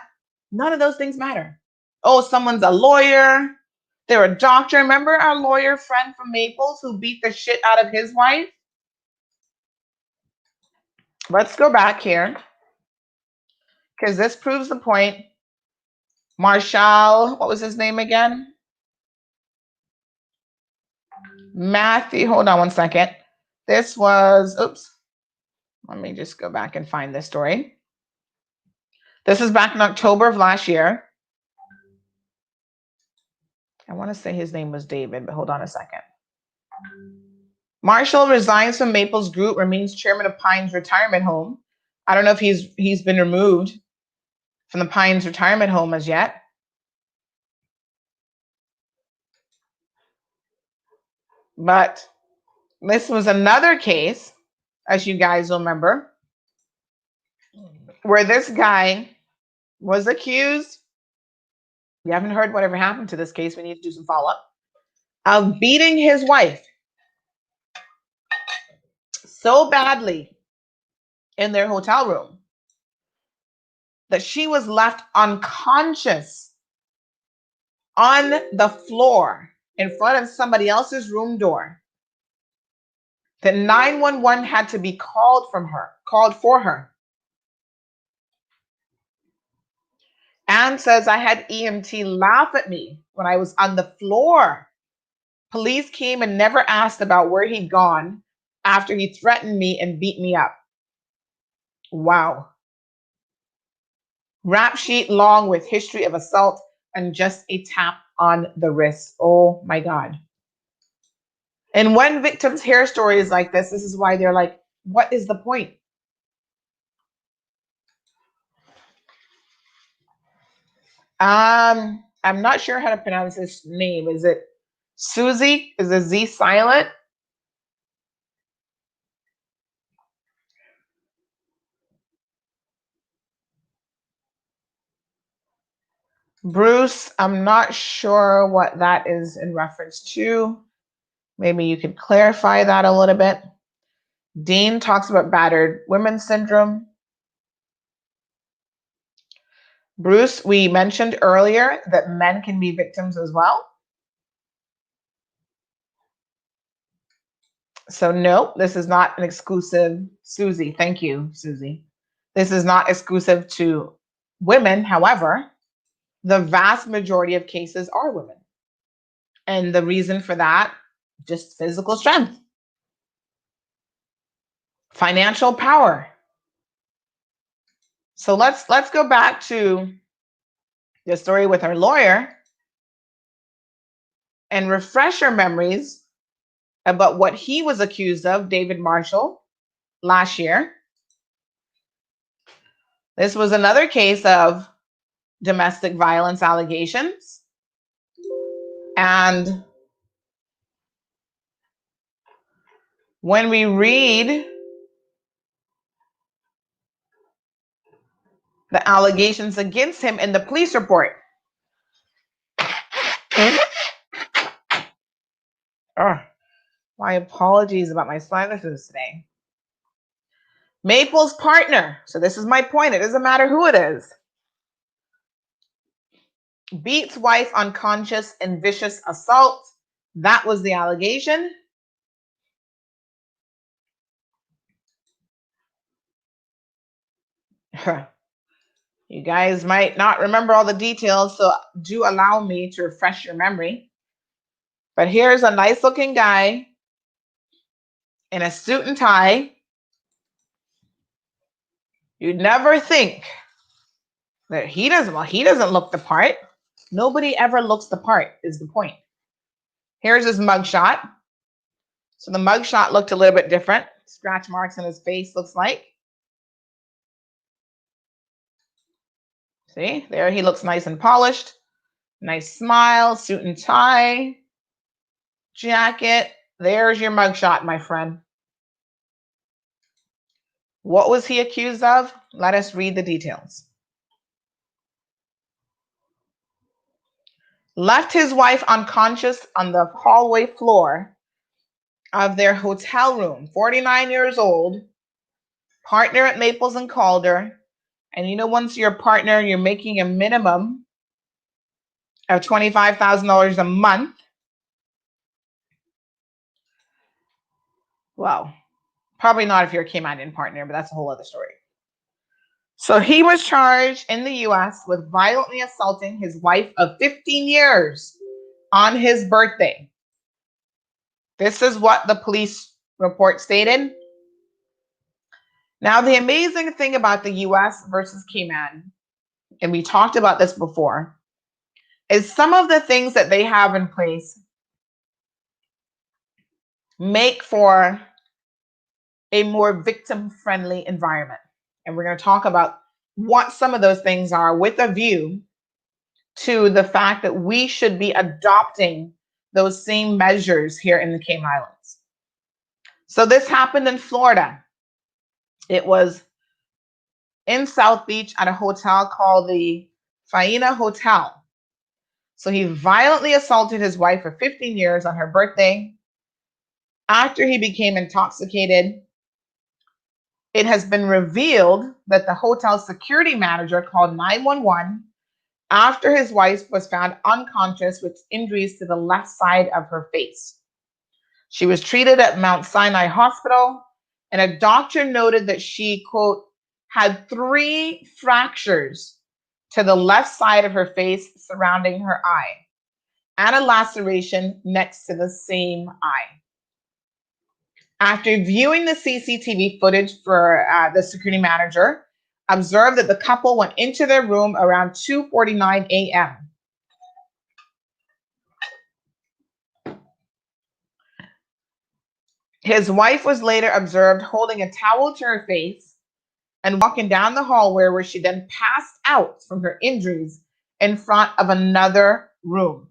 None of those things matter. Oh, someone's a lawyer. They're a doctor. Remember our lawyer friend from Maples who beat the shit out of his wife? Let's go back here because this proves the point. Marshall, what was his name again? Matthew, hold on one second. This was, oops. Let me just go back and find this story. This is back in October of last year. I want to say his name was David, but hold on a second. Marshall resigns from Maples Group, remains chairman of Pines Retirement Home. I don't know if he's been removed from the Pines Retirement Home as yet. But this was another case, as you guys remember, where this guy was accused. You haven't heard whatever happened to this case. We need to do some follow-up. Of beating his wife so badly in their hotel room that she was left unconscious on the floor in front of somebody else's room door. That 911 had to be called for her. Anne says, I had EMT laugh at me when I was on the floor. Police came and never asked about where he'd gone after he threatened me and beat me up. Wow. Rap sheet long with history of assault and just a tap on the wrist. Oh my God. And when victims hear stories like this is why they're like, what is the point? I'm not sure how to pronounce his name. Is it Susie? Is the Z silent? Bruce, I'm not sure what that is in reference to. Maybe you could clarify that a little bit. Dean talks about battered women syndrome. Bruce, we mentioned earlier that men can be victims as well. So no, this is not an exclusive, Susie. Thank you, Susie. This is not exclusive to women. However, the vast majority of cases are women. And the reason for that, just physical strength, financial power. So let's go back to the story with our lawyer and refresh our memories about what he was accused of, David Marshall, last year. This was another case of domestic violence allegations. And when we read the allegations against him in the police report, my apologies about my sinuses today. Maple's partner, so this is my point, it doesn't matter who it is, beats wife unconscious in vicious assault. That was the allegation. You guys might not remember all the details, so do allow me to refresh your memory. But here's a nice looking guy in a suit and tie. You'd never think that he doesn't look the part. Nobody ever looks the part, is the point. Here's his mugshot. So the mugshot looked a little bit different. Scratch marks on his face, looks like. See, there he looks nice and polished. Nice smile, suit and tie, jacket. There's your mugshot, my friend. What was he accused of? Let us read the details. Left his wife unconscious on the hallway floor of their hotel room. 49 years old, partner at Maples and Calder. And you know, once you're a partner, you're making a minimum of $25,000 a month. Well, probably not if you're a Cayman partner, but that's a whole other story. So he was charged in the US with violently assaulting his wife of 15 years on his birthday. This is what the police report stated. Now, the amazing thing about the US versus Cayman, and we talked about this before, is some of the things that they have in place make for a more victim-friendly environment. And we're going to talk about what some of those things are with a view to the fact that we should be adopting those same measures here in the Cayman Islands. So this happened in Florida. It was in South Beach at a hotel called the Faina Hotel. So he violently assaulted his wife for 15 years on her birthday. After he became intoxicated, it has been revealed that the hotel security manager called 911 after his wife was found unconscious with injuries to the left side of her face. She was treated at Mount Sinai Hospital, and a doctor noted that she, quote, had 3 fractures to the left side of her face surrounding her eye, and a laceration next to the same eye. After viewing the CCTV footage for the security manager, observed that the couple went into their room around 2:49 a.m. His wife was later observed holding a towel to her face and walking down the hallway, where she then passed out from her injuries in front of another room.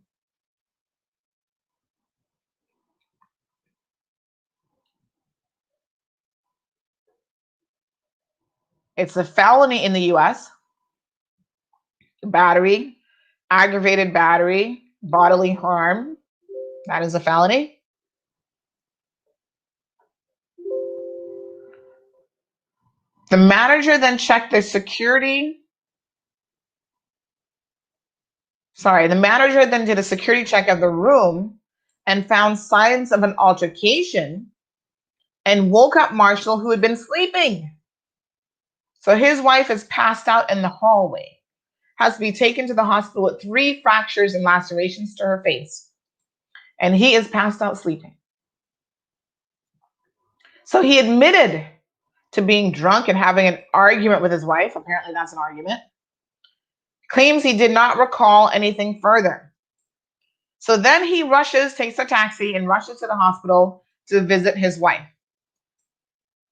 It's a felony in the US. Battery, aggravated battery, bodily harm. That is a felony. The manager then checked the manager then did a security check of the room and found signs of an altercation and woke up Marshall, who had been sleeping. So his wife is passed out in the hallway, has to be taken to the hospital with 3 fractures and lacerations to her face. And he is passed out sleeping. So he admitted to being drunk and having an argument with his wife. Apparently that's an argument. Claims he did not recall anything further. So then he takes a taxi and rushes to the hospital to visit his wife.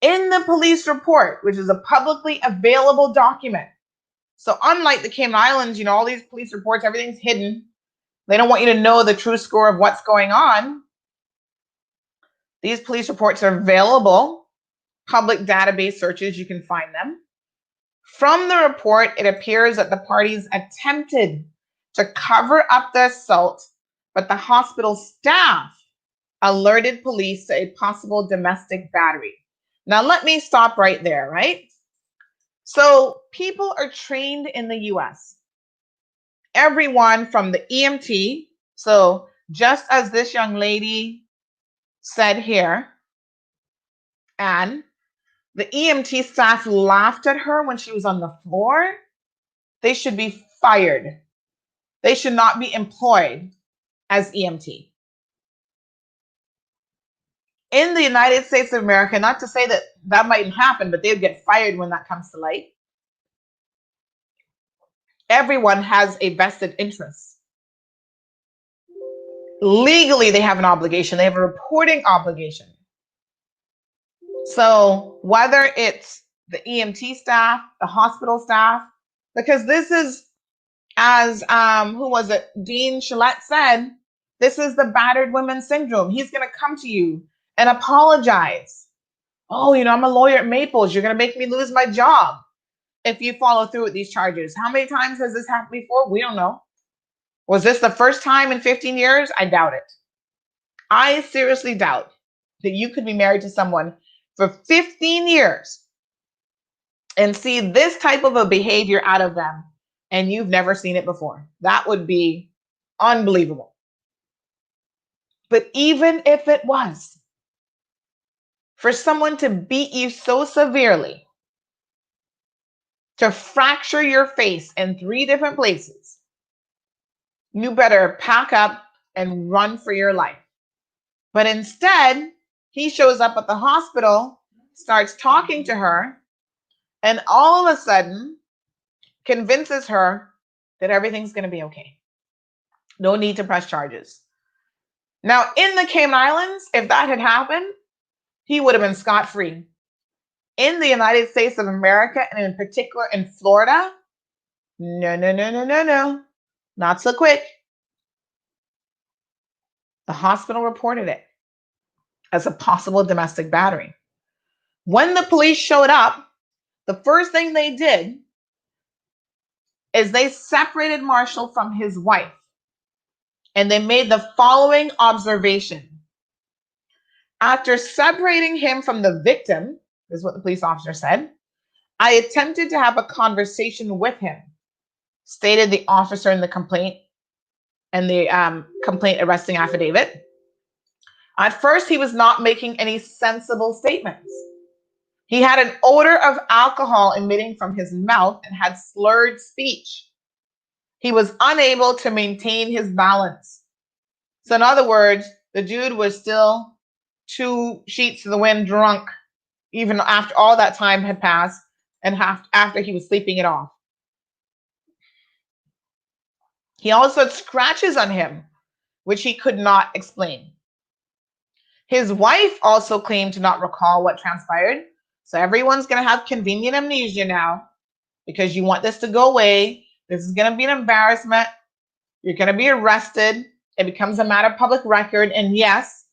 In the police report, which is a publicly available document, So unlike the Cayman Islands, all these police reports, everything's hidden. They don't want you to know the true score of what's going on. These police reports are available. Public database searches, you can find them. From the report, it appears that the parties attempted to cover up the assault, but the hospital staff alerted police to a possible domestic battery. Now, let me stop right there, right? So people are trained in the US. Everyone from the EMT, so just as this young lady said here, and the EMT staff laughed at her when she was on the floor, they should be fired. They should not be employed as EMT. In the United States of America, not to say that that mightn't happen, but they'd get fired when that comes to light. Everyone has a vested interest. Legally, they have an obligation. They have a reporting obligation. So whether it's the EMT staff, the hospital staff, because this is, as who was it? Dean Shillette said, this is the battered women syndrome. He's going to come to you and apologize. Oh, I'm a lawyer at Maples. You're going to make me lose my job if you follow through with these charges. How many times has this happened before? We don't know. Was this the first time in 15 years? I doubt it. I seriously doubt that you could be married to someone for 15 years and see this type of a behavior out of them, and you've never seen it before. That would be unbelievable. But even if it was, for someone to beat you so severely, to fracture your face in 3 different places, you better pack up and run for your life. But instead, he shows up at the hospital, starts talking to her, and all of a sudden convinces her that everything's going to be okay. No need to press charges. Now, in the Cayman Islands, if that had happened, he would have been scot-free. In the United States of America, and in particular in Florida, no. Not so quick. The hospital reported it as a possible domestic battery. When the police showed up, the first thing they did is they separated Marshall from his wife. And they made the following observation. After separating him from the victim, is what the police officer said, I attempted to have a conversation with him, stated the officer in the complaint and the complaint arresting affidavit. At first, he was not making any sensible statements. He had an odor of alcohol emitting from his mouth and had slurred speech. He was unable to maintain his balance. So in other words, the dude was still 2 sheets to the wind drunk, even after all that time had passed and after he was sleeping it off. He also had scratches on him, which he could not explain. His wife also claimed to not recall what transpired. So everyone's going to have convenient amnesia now because you want this to go away. This is going to be an embarrassment. You're going to be arrested. It becomes a matter of public record. And yes,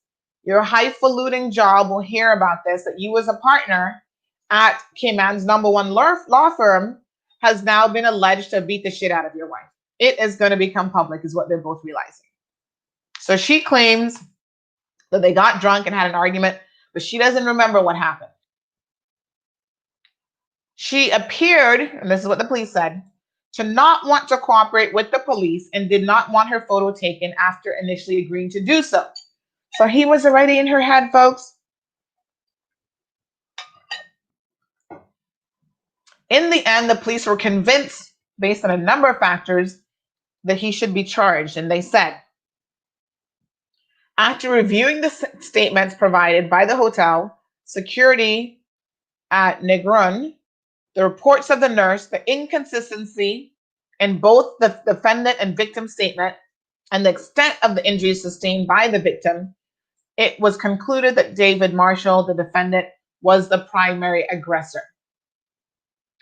your highfalutin job will hear about this, that you as a partner at Cayman's #1 law firm has now been alleged to beat the shit out of your wife. It is going to become public is what they're both realizing. So she claims that they got drunk and had an argument, but she doesn't remember what happened. She appeared, and this is what the police said, to not want to cooperate with the police and did not want her photo taken after initially agreeing to do so. So he was already in her head, folks. In the end, the police were convinced, based on a number of factors, that he should be charged. And they said, after reviewing the statements provided by the hotel, security at Negrón, the reports of the nurse, the inconsistency in both the defendant and victim statement, and the extent of the injuries sustained by the victim, it was concluded that David Marshall, the defendant, was the primary aggressor.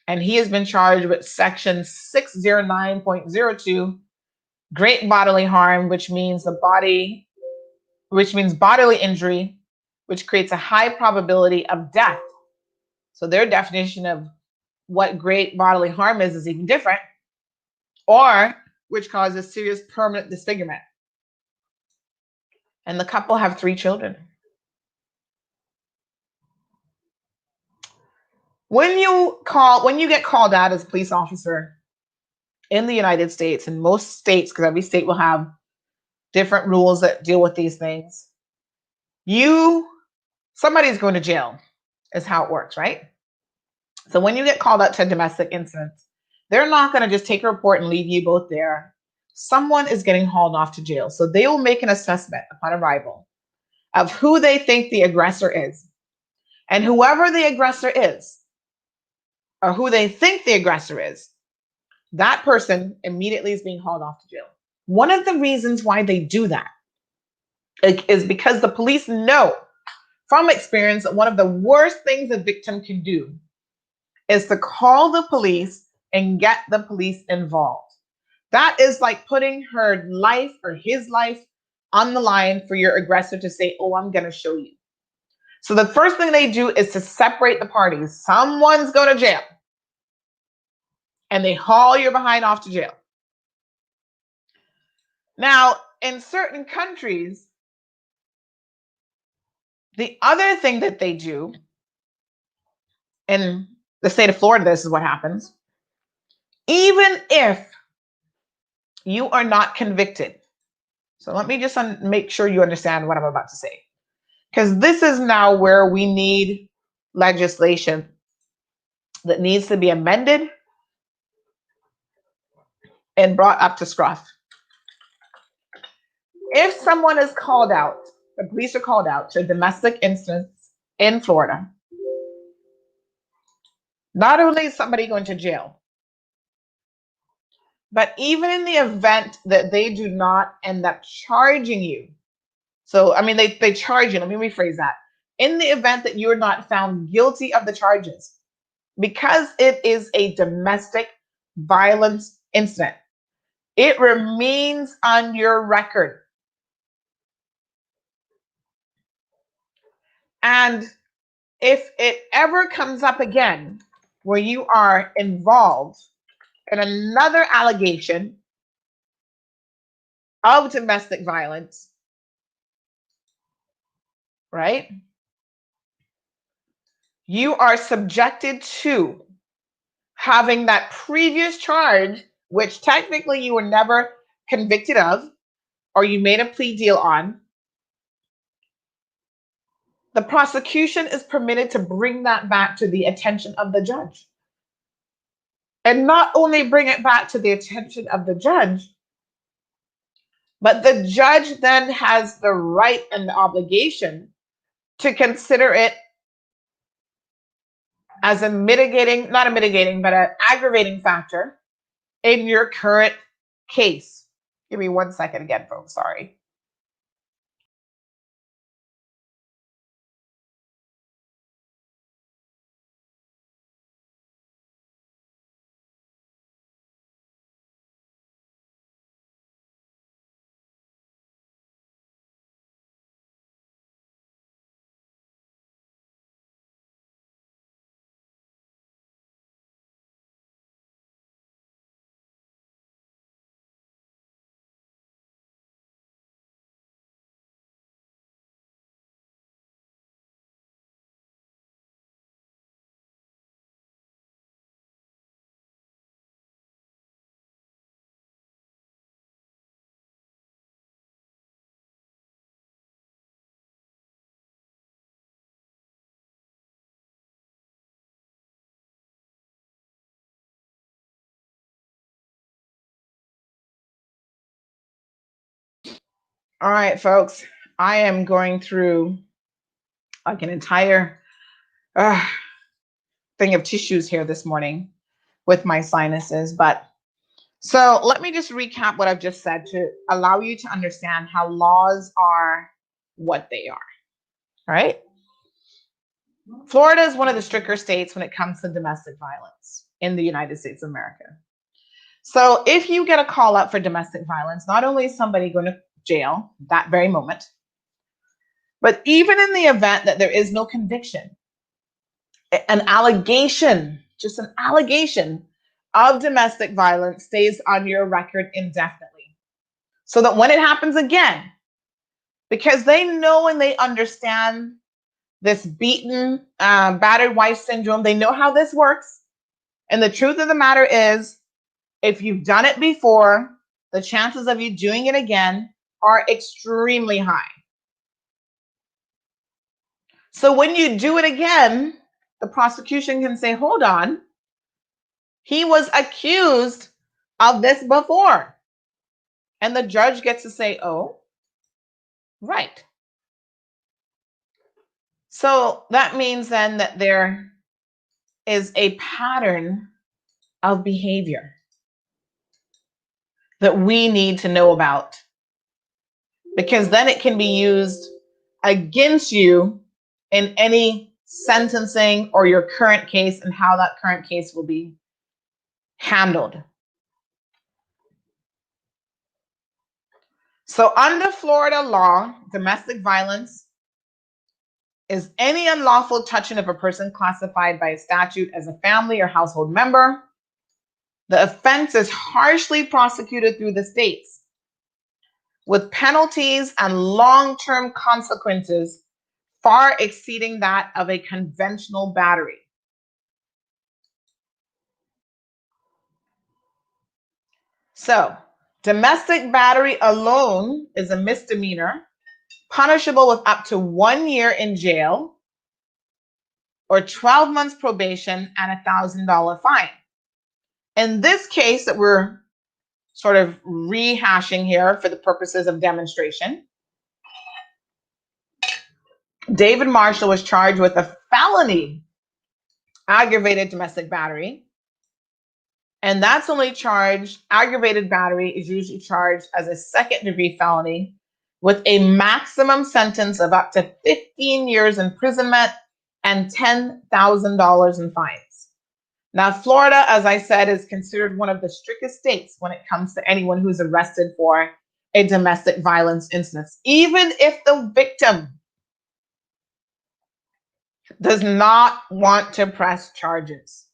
And he has been charged with section 609.02, great bodily harm, which means bodily injury, which creates a high probability of death. So their definition of what great bodily harm is even different, or which causes serious permanent disfigurement. And the couple have 3 children. When you get called out as a police officer in the United States, and most states, because every state will have different rules that deal with these things, somebody's going to jail is how it works, right? So when you get called out to a domestic incident, they're not going to just take a report and leave you both there. Someone is getting hauled off to jail. So they will make an assessment upon arrival of who they think the aggressor is. And whoever the aggressor is, or who they think the aggressor is, that person immediately is being hauled off to jail. One of the reasons why they do that is because the police know from experience that one of the worst things a victim can do is to call the police and get the police involved. That is like putting her life or his life on the line for your aggressor to say, oh, I'm going to show you. So the first thing they do is to separate the parties. Someone's going to jail. And they haul your behind off to jail. Now, in certain countries, the other thing that they do, in the state of Florida, this is what happens. Even if you are not convicted. So let me just make sure you understand what I'm about to say. Because this is now where we need legislation that needs to be amended and brought up to scruff. If someone is called out, the police are called out to a domestic instance in Florida, not only is somebody going to jail, but even in the event that they do not end up charging you. So, I mean, they charge you. Let me rephrase that. In the event that you're not found guilty of the charges, because it is a domestic violence incident, it remains on your record. And if it ever comes up again where you are involved in another allegation of domestic violence, right? You are subjected to having that previous charge, which technically you were never convicted of, or you made a plea deal on. The prosecution is permitted to bring that back to the attention of the judge. And not only bring it back to the attention of the judge, but the judge then has the right and the obligation to consider it as not a mitigating, but an aggravating factor in your current case. Give me 1 second again, folks, sorry. All right, folks, I am going through like an entire thing of tissues here this morning with my sinuses. But so let me just recap what I've just said to allow you to understand how laws are what they are. All right. Florida is one of the stricter states when it comes to domestic violence. in the United States of America. So if you get a call up for domestic violence, not only is somebody going to jail that very moment, but even in the event that there is no conviction, an allegation, just an allegation of domestic violence stays on your record indefinitely. So that when it happens again, because they know and they understand this beaten, battered wife syndrome, they know how this works. And the truth of the matter is, if you've done it before, the chances of you doing it again are extremely high. So when you do it again, the prosecution can say, hold on, he was accused of this before. And the judge gets to say, oh, right. So that means then that there is a pattern of behavior that we need to know about, because then it can be used against you in any sentencing or your current case and how that current case will be handled. So under Florida law, domestic violence is any unlawful touching of a person classified by a statute as a family or household member. The offense is harshly prosecuted through the states, with penalties and long-term consequences far exceeding that of a conventional battery. So, domestic battery alone is a misdemeanor, punishable with up to 1 year in jail or 12 months probation and a $1,000 fine. In this case that we're sort of rehashing here for the purposes of demonstration, David Marshall was charged with a felony aggravated domestic battery. And that's only charged, aggravated battery is usually charged as a second-degree felony with a maximum sentence of up to 15 years imprisonment and $10,000 in fines. Now, Florida, as I said, is considered one of the strictest states when it comes to anyone who's arrested for a domestic violence incident, even if the victim does not want to press charges.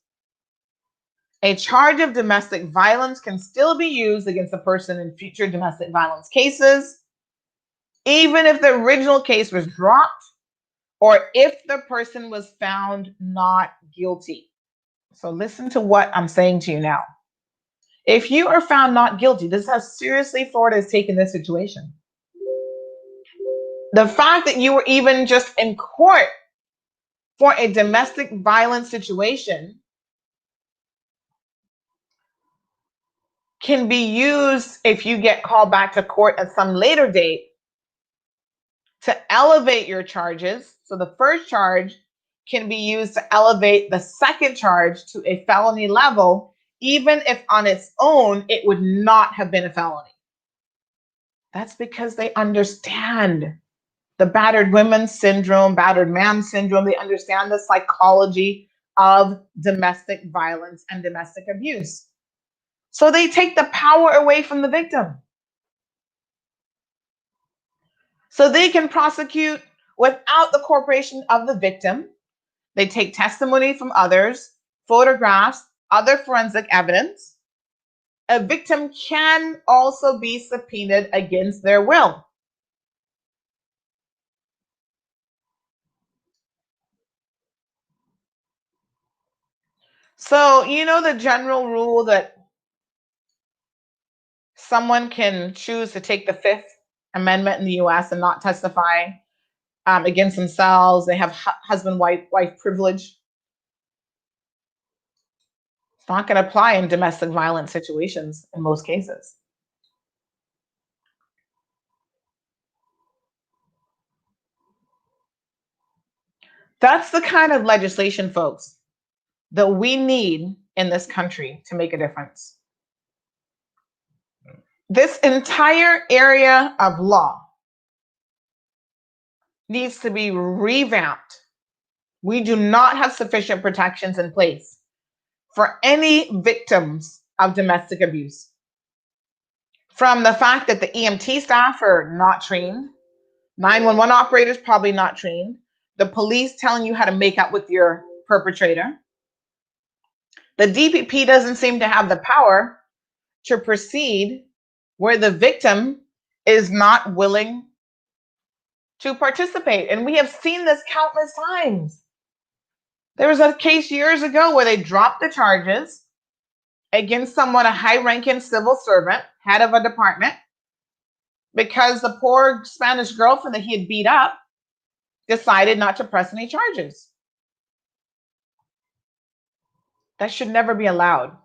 A charge of domestic violence can still be used against a person in future domestic violence cases, even if the original case was dropped or if the person was found not guilty. So listen to what I'm saying to you now. If you are found not guilty, this is how seriously Florida has taken this situation. The fact that you were even just in court for a domestic violence situation can be used if you get called back to court at some later date to elevate your charges. So the first charge can be used to elevate the second charge to a felony level, even if on its own it would not have been a felony. That's because they understand the battered women syndrome, battered man syndrome. They understand the psychology of domestic violence and domestic abuse. So they take the power away from the victim. So they can prosecute without the cooperation of the victim. They take testimony from others, photographs, other forensic evidence. A victim can also be subpoenaed against their will. So, you know the general rule that someone can choose to take the Fifth Amendment in the US and not testify against themselves. They have husband-wife privilege. It's not going to apply in domestic violence situations in most cases. That's the kind of legislation, folks, that we need in this country to make a difference. This entire area of law needs to be revamped. We do not have sufficient protections in place for any victims of domestic abuse. From the fact that the EMT staff are not trained, 911 operators probably not trained, the police telling you how to make up with your perpetrator. The DPP doesn't seem to have the power to proceed where the victim is not willing to participate. And we have seen this countless times. There was a case years ago where they dropped the charges against someone, a high-ranking civil servant, head of a department, because the poor Spanish girlfriend that he had beat up decided not to press any charges. That should never be allowed,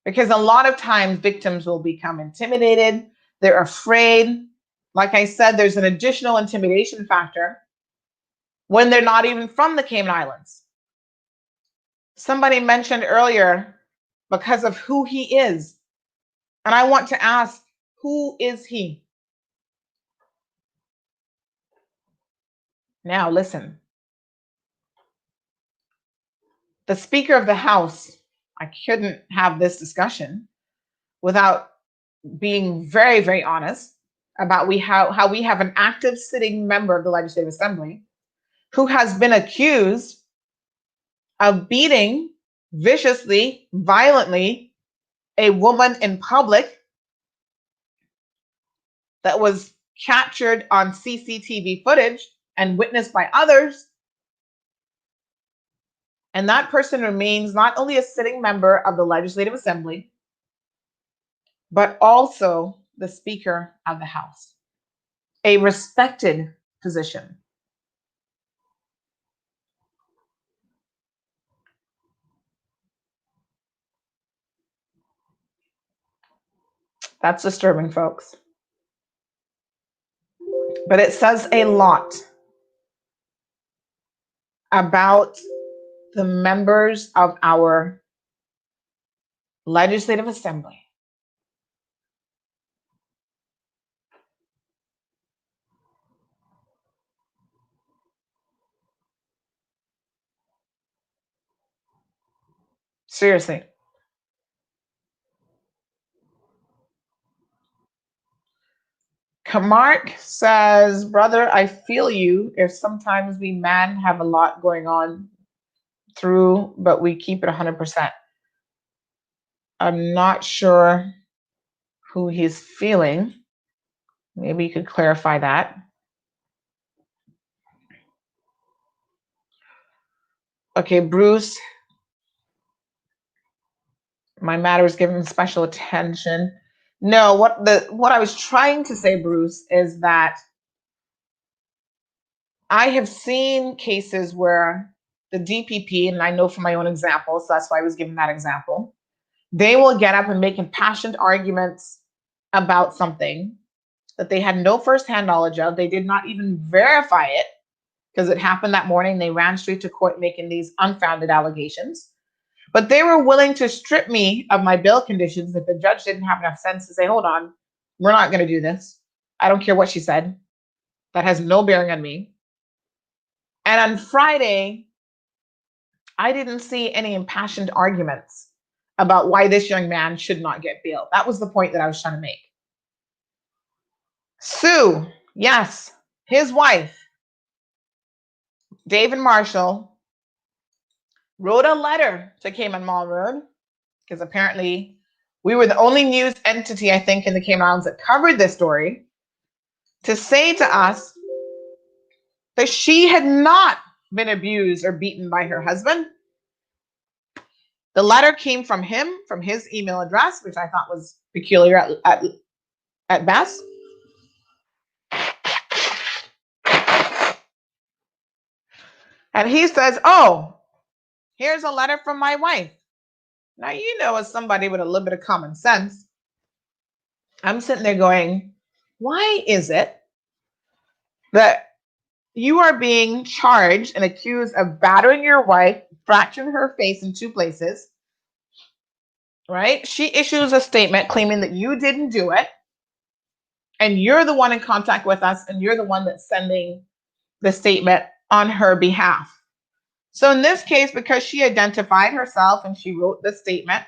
because a lot of times victims will become intimidated. They're afraid. Like I said, there's an additional intimidation factor when they're not even from the Cayman Islands. Somebody mentioned earlier, because of who he is. And I want to ask, who is he? Now, listen. The Speaker of the House, I couldn't have this discussion without being very, very honest about how we have an active sitting member of the Legislative Assembly who has been accused of beating viciously, violently a woman in public that was captured on CCTV footage and witnessed by others. And that person remains not only a sitting member of the Legislative Assembly, but also the Speaker of the House, a respected position. That's disturbing, folks. But it says a lot about the members of our Legislative Assembly. Seriously. Kamark says, brother, I feel you. If sometimes we men have a lot going on through, but we keep it 100%. I'm not sure who he's feeling. Maybe you could clarify that. Okay, Bruce. My matter is given special attention. No, what I was trying to say, Bruce, is that I have seen cases where the DPP, and I know from my own example, so that's why I was giving that example, they will get up and make impassioned arguments about something that they had no firsthand knowledge of. They did not even verify it because it happened that morning. They ran straight to court making these unfounded allegations. But they were willing to strip me of my bail conditions if the judge didn't have enough sense to say, hold on, we're not going to do this. I don't care what she said. That has no bearing on me. And on Friday, I didn't see any impassioned arguments about why this young man should not get bail. That was the point that I was trying to make. Sue, yes, his wife, David Marshall, wrote a letter to Cayman Mall Road, because apparently we were the only news entity, I think, in the Cayman Islands that covered this story, to say to us that she had not been abused or beaten by her husband. The letter came from him, from his email address, which I thought was peculiar at best. And he says, oh, here's a letter from my wife. Now, you know, as somebody with a little bit of common sense, I'm sitting there going, why is it that you are being charged and accused of battering your wife, fracturing her face in 2 places, right? She issues a statement claiming that you didn't do it, and you're the one in contact with us, and you're the one that's sending the statement on her behalf. So in this case, because she identified herself and she wrote the statement,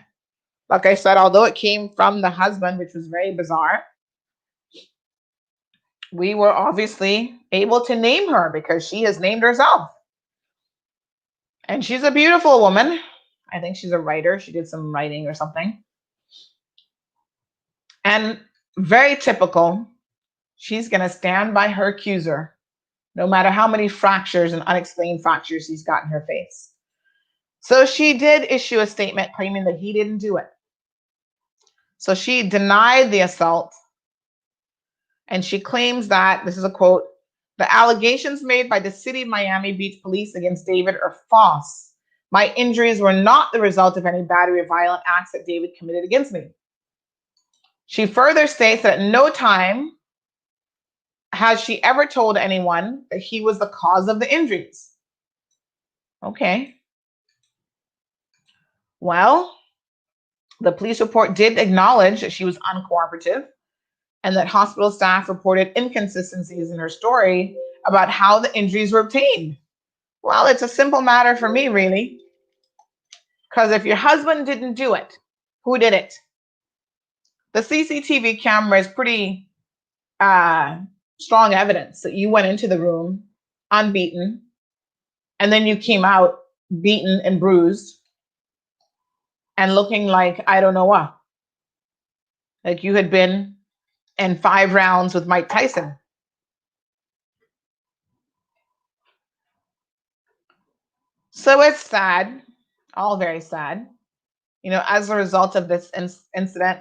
like I said, although it came from the husband, which was very bizarre, we were obviously able to name her because she has named herself. And she's a beautiful woman. I think she's a writer. She did some writing or something. And very typical, she's going to stand by her accuser, no matter how many fractures and unexplained fractures he's got in her face. So she did issue a statement claiming that he didn't do it. So she denied the assault. And she claims that, this is a quote, the allegations made by the city of Miami Beach police against David are false. My injuries were not the result of any battery or violent acts that David committed against me. She further states that at no time has she ever told anyone that he was the cause of the injuries. Okay. Well, the police report did acknowledge that she was uncooperative and that hospital staff reported inconsistencies in her story about how the injuries were obtained. Well, it's a simple matter for me, really. Because if your husband didn't do it, who did it? The CCTV camera is pretty strong evidence that you went into the room unbeaten, and then you came out beaten and bruised and looking like I don't know what. Like you had been in 5 rounds with Mike Tyson. So it's sad, all very sad. You know, as a result of this incident,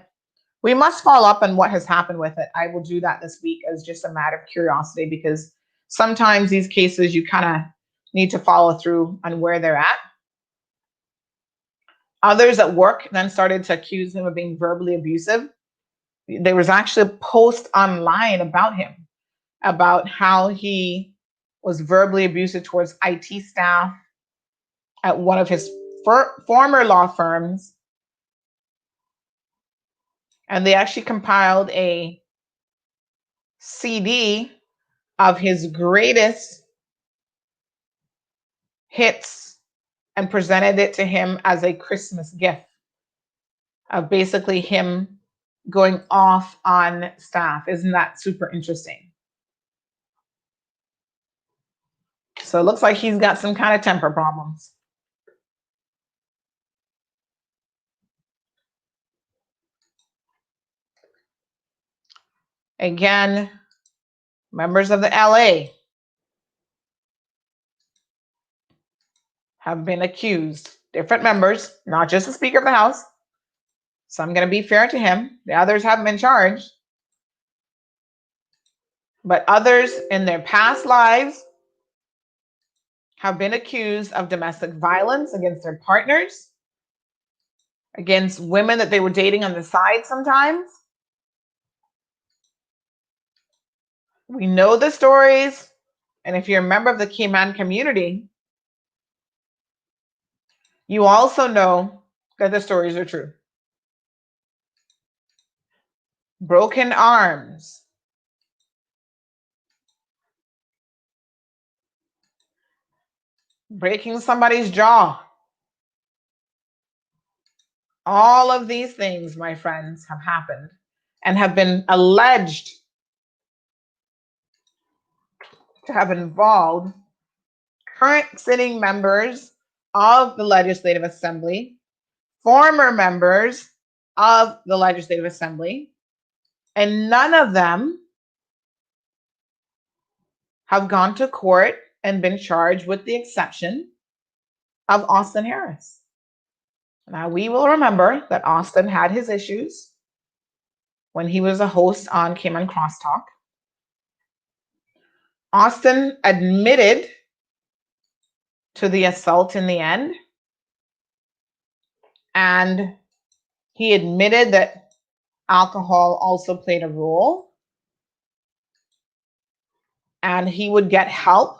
we must follow up on what has happened with it. I will do that this week as just a matter of curiosity because sometimes these cases you kind of need to follow through on where they're at. Others at work then started to accuse him of being verbally abusive. There was actually a post online about him, about how he was verbally abusive towards IT staff at one of his former law firms. And they actually compiled a CD of his greatest hits and presented it to him as a Christmas gift of basically him going off on staff. Isn't that super interesting? So it looks like he's got some kind of temper problems. Again, members of the LA have been accused, different members, not just the Speaker of the House. So I'm going to be fair to him. The others haven't been charged. But others in their past lives have been accused of domestic violence against their partners, against women that they were dating on the side sometimes. We know the stories. And if you're a member of the Cayman community, you also know that the stories are true. Broken arms, breaking somebody's jaw. All of these things, my friends, have happened and have been alleged to have involved current sitting members of the Legislative Assembly, former members of the Legislative Assembly, and none of them have gone to court and been charged, with the exception of Austin Harris. Now, we will remember that Austin had his issues when he was a host on Cayman Crosstalk. Austin admitted to the assault in the end, and he admitted that alcohol also played a role, and he would get help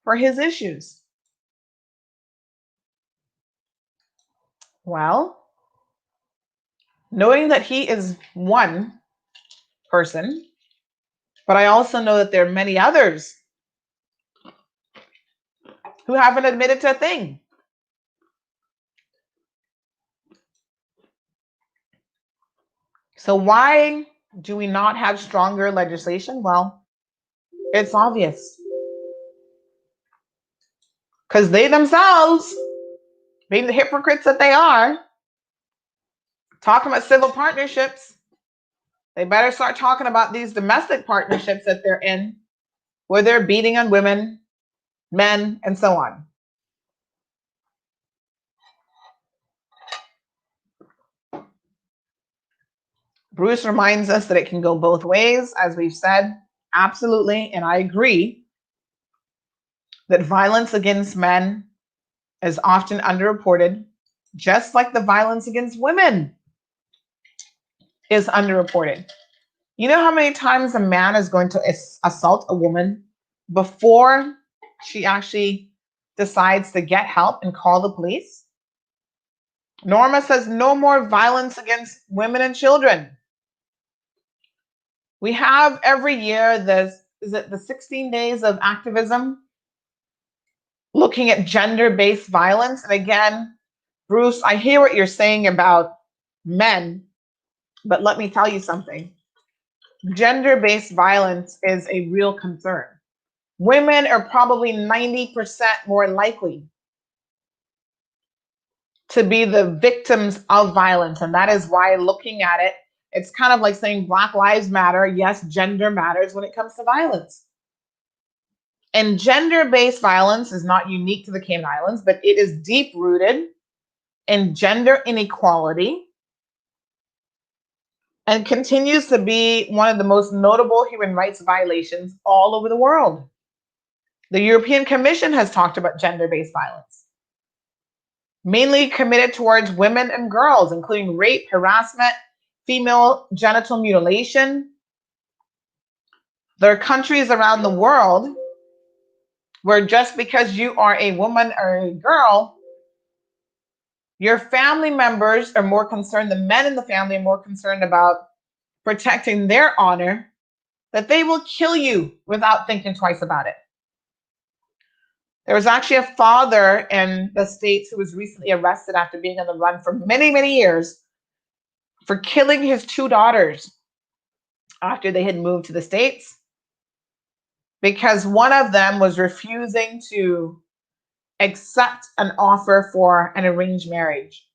for his issues. Well, knowing that he is one person, but I also know that there are many others who haven't admitted to a thing. So why do we not have stronger legislation? Well, it's obvious. Because they themselves, being the hypocrites that they are, talking about civil partnerships, they better start talking about these domestic partnerships that they're in, where they're beating on women, men, and so on. Bruce reminds us that it can go both ways, as we've said, absolutely, and I agree that violence against men is often underreported, just like the violence against women is underreported. You know how many times a man is going to assault a woman before she actually decides to get help and call the police? Norma says no more violence against women and children. We have every year the 16 days of activism looking at gender-based violence. And again, Bruce, I hear what you're saying about men, but let me tell you something. Gender-based violence is a real concern. Women are probably 90% more likely to be the victims of violence. And that is why looking at it, it's kind of like saying Black Lives Matter. Yes, gender matters when it comes to violence. And gender-based violence is not unique to the Cayman Islands, but it is deep-rooted in gender inequality and continues to be one of the most notable human rights violations all over the world. The European Commission has talked about gender-based violence, mainly committed towards women and girls, including rape, harassment, female genital mutilation. There are countries around the world where just because you are a woman or a girl, your family members are more concerned, the men in the family are more concerned about protecting their honor, that they will kill you without thinking twice about it. There was actually a father in the States who was recently arrested after being on the run for many, many years for killing his two daughters after they had moved to the States, because one of them was refusing to accept an offer for an arranged marriage.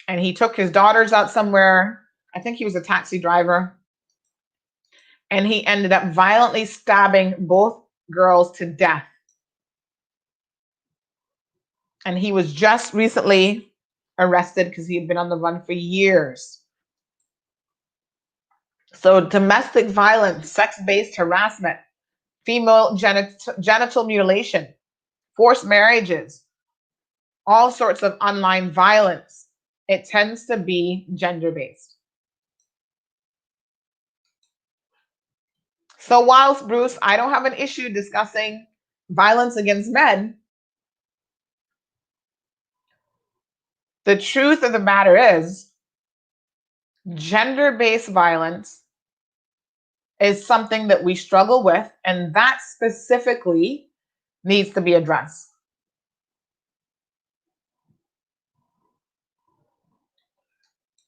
And he took his daughters out somewhere. I think he was a taxi driver. And he ended up violently stabbing both girls to death. And he was just recently arrested because he had been on the run for years. So domestic violence, sex-based harassment, female genital mutilation, forced marriages, all sorts of online violence, it tends to be gender-based. So whilst, Bruce, I don't have an issue discussing violence against men, the truth of the matter is gender-based violence is something that we struggle with, and that specifically needs to be addressed.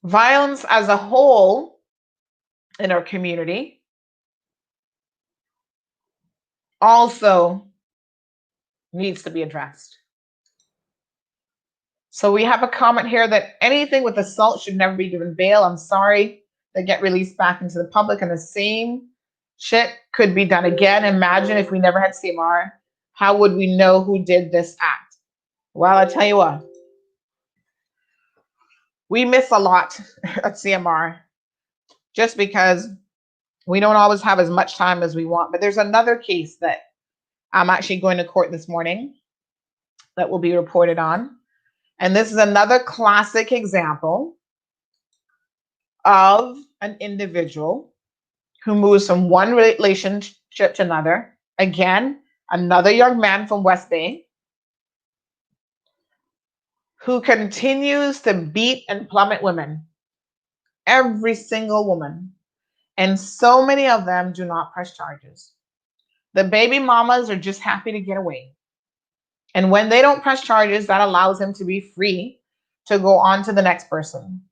Violence as a whole in our community also needs to be addressed. So we have a comment here that anything with assault should never be given bail. I'm sorry, they get released back into the public, and the same shit could be done again. Imagine if we never had CMR, how would we know who did this act? Well, I tell you what, we miss a lot at CMR just because we don't always have as much time as we want. But there's another case that I'm actually going to court this morning that will be reported on. And this is another classic example of an individual who moves from one relationship to another. Again, another young man from West Bay who continues to beat and plummet women, every single woman. And so many of them do not press charges. The baby mamas are just happy to get away. And when they don't press charges, that allows him to be free to go on to the next person.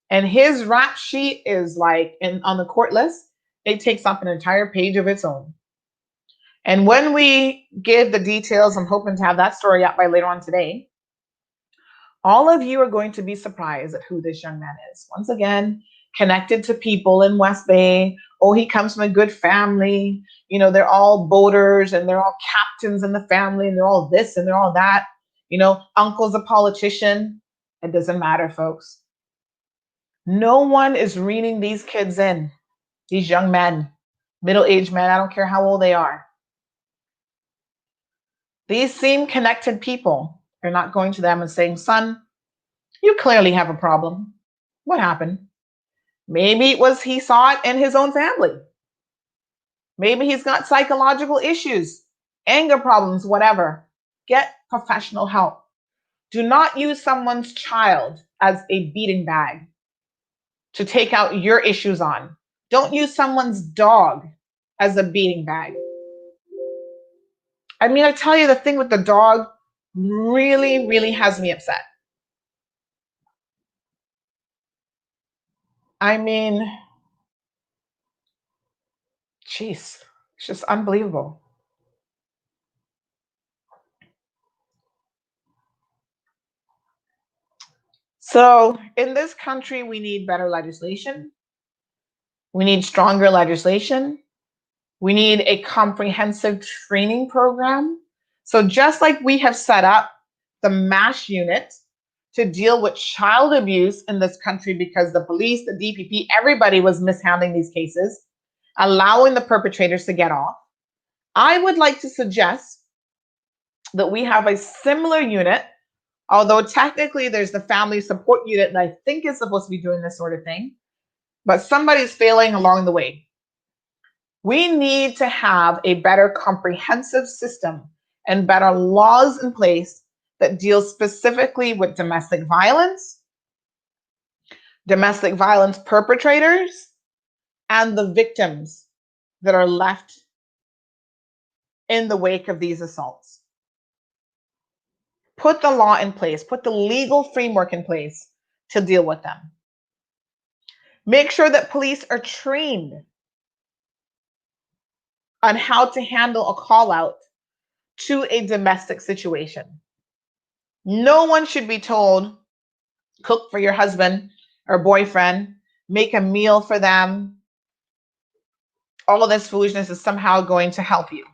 And his rap sheet is like on the court list, it takes up an entire page of its own. And when we give the details, I'm hoping to have that story up by later on today. All of you are going to be surprised at who this young man is. Once again, connected to people in West Bay. Oh, he comes from a good family. You know, they're all boaters and they're all captains in the family and they're all this and they're all that. You know, uncle's a politician. It doesn't matter, folks. No one is reading these kids in, these young men, middle-aged men. I don't care how old they are. These seem connected people. You're not going to them and saying, son, you clearly have a problem. What happened? Maybe it was he saw it in his own family. Maybe he's got psychological issues, anger problems, whatever. Get professional help. Do not use someone's child as a beating bag to take out your issues on. Don't use someone's dog as a beating bag. I mean, I tell you, the thing with the dog really, really has me upset. I mean, jeez, it's just unbelievable. So in this country, we need better legislation. We need stronger legislation. We need a comprehensive training program. So just like we have set up the MASH unit to deal with child abuse in this country because the police, the DPP, everybody was mishandling these cases, allowing the perpetrators to get off, I would like to suggest that we have a similar unit, although technically there's the family support unit that I think is supposed to be doing this sort of thing, but somebody's failing along the way. We need to have a better comprehensive system and better laws in place that deal specifically with domestic violence perpetrators, and the victims that are left in the wake of these assaults. Put the law in place, put the legal framework in place to deal with them. Make sure that police are trained on how to handle a call out to a domestic situation. No one should be told, cook for your husband or boyfriend, make a meal for them. All of this foolishness is somehow going to help you.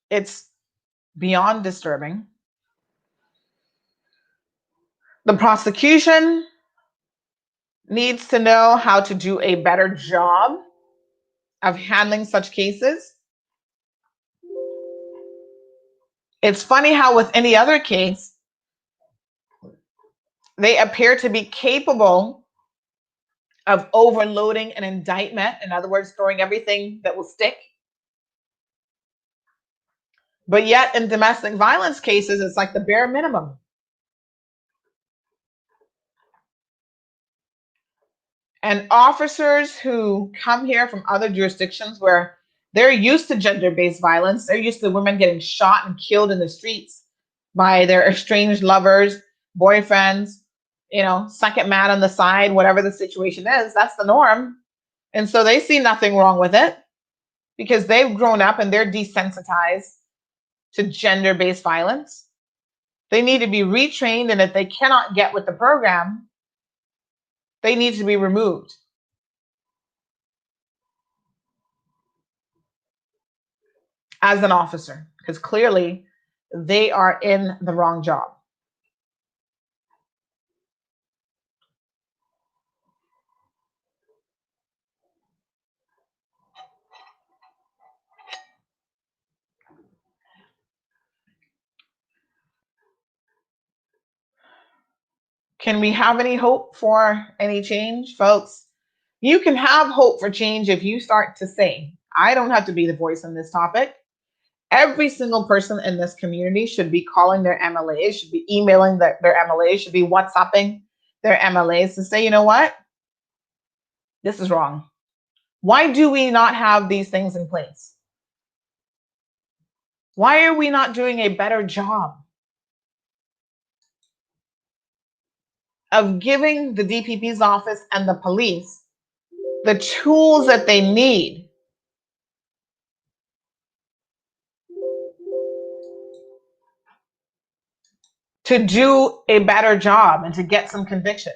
It's beyond disturbing. The prosecution needs to know how to do a better job of handling such cases. It's funny how with any other case, they appear to be capable of overloading an indictment. In other words, throwing everything that will stick. But yet in domestic violence cases, it's like the bare minimum. And officers who come here from other jurisdictions where they're used to gender-based violence, they're used to women getting shot and killed in the streets by their estranged lovers, boyfriends, you know, second man on the side, whatever the situation is, that's the norm. And so they see nothing wrong with it because they've grown up and they're desensitized to gender-based violence. They need to be retrained, and if they cannot get with the program, they need to be removed. As an officer, because clearly they are in the wrong job. Can we have any hope for any change, folks? You can have hope for change if you start to say, I don't have to be the voice on this topic. Every single person in this community should be calling their MLAs, should be emailing their MLAs, should be WhatsApping their MLAs to say, you know what? This is wrong. Why do we not have these things in place? Why are we not doing a better job of giving the DPP's office and the police the tools that they need to do a better job and to get some convictions?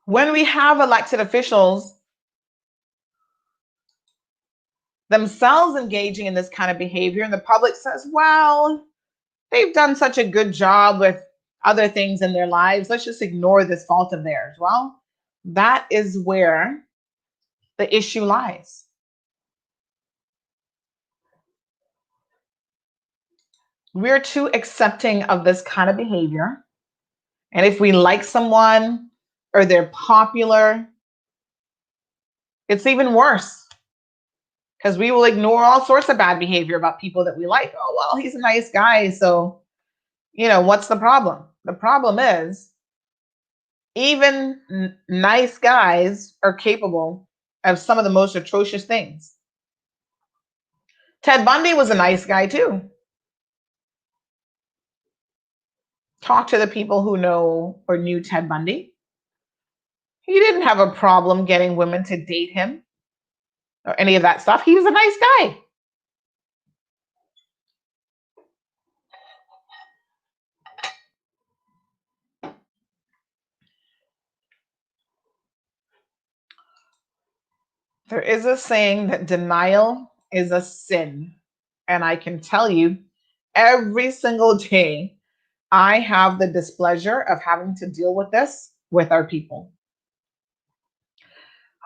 When we have elected officials themselves engaging in this kind of behavior, and the public says, well, they've done such a good job with other things in their lives, let's just ignore this fault of theirs. Well, that is where the issue lies. We're too accepting of this kind of behavior. And if we like someone or they're popular, it's even worse, because we will ignore all sorts of bad behavior about people that we like. Oh, well, he's a nice guy, so, what's the problem? The problem is even nice guys are capable of some of the most atrocious things. Ted Bundy was a nice guy too. Talk to the people who know or knew Ted Bundy. He didn't have a problem getting women to date him or any of that stuff. He was a nice guy. There is a saying that denial is a sin. And I can tell you, every single day, I have the displeasure of having to deal with this with our people.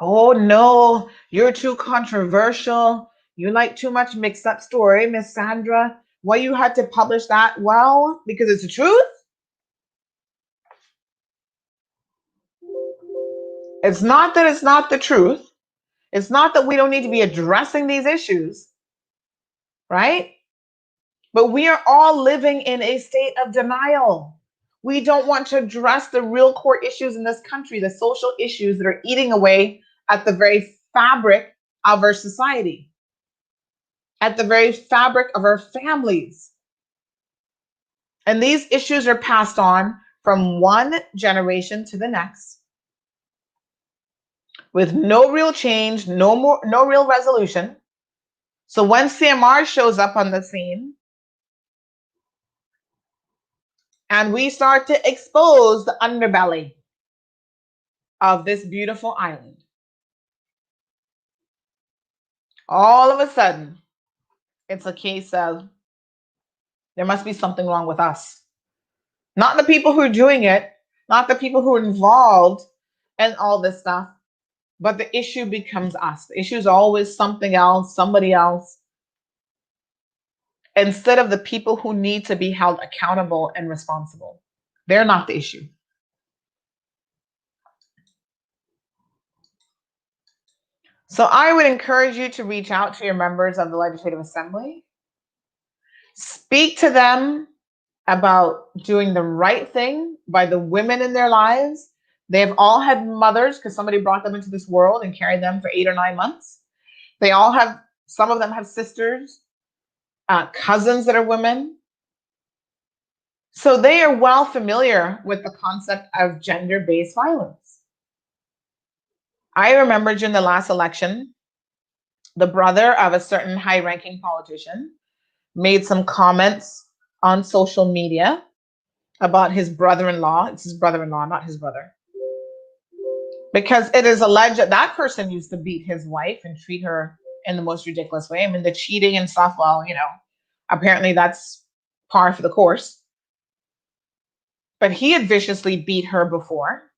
Oh no, you're too controversial. You like too much mixed up story, Miss Sandra. Why you had to publish that? Well, because it's the truth. It's not that it's not the truth. It's not that we don't need to be addressing these issues, right? But we are all living in a state of denial. We don't want to address the real core issues in this country, the social issues that are eating away at the very fabric of our society, at the very fabric of our families. And these issues are passed on from one generation to the next with no real change, no real resolution. So when CMR shows up on the scene and we start to expose the underbelly of this beautiful island, all of a sudden, it's a case of there must be something wrong with us. Not the people who are doing it, not the people who are involved in all this stuff, but the issue becomes us. The issue is always something else, somebody else, instead of the people who need to be held accountable and responsible. They're not the issue. So I would encourage you to reach out to your members of the Legislative Assembly. Speak to them about doing the right thing by the women in their lives. They've all had mothers because somebody brought them into this world and carried them for 8 or 9 months. They all have, some of them have sisters, cousins that are women. So they are well familiar with the concept of gender-based violence. I remember during the last election, the brother of a certain high-ranking politician made some comments on social media about his brother-in-law. It's his brother-in-law, not his brother. Because it is alleged that that person used to beat his wife and treat her in the most ridiculous way. I mean, the cheating and stuff, well, apparently that's par for the course. But he had viciously beat her before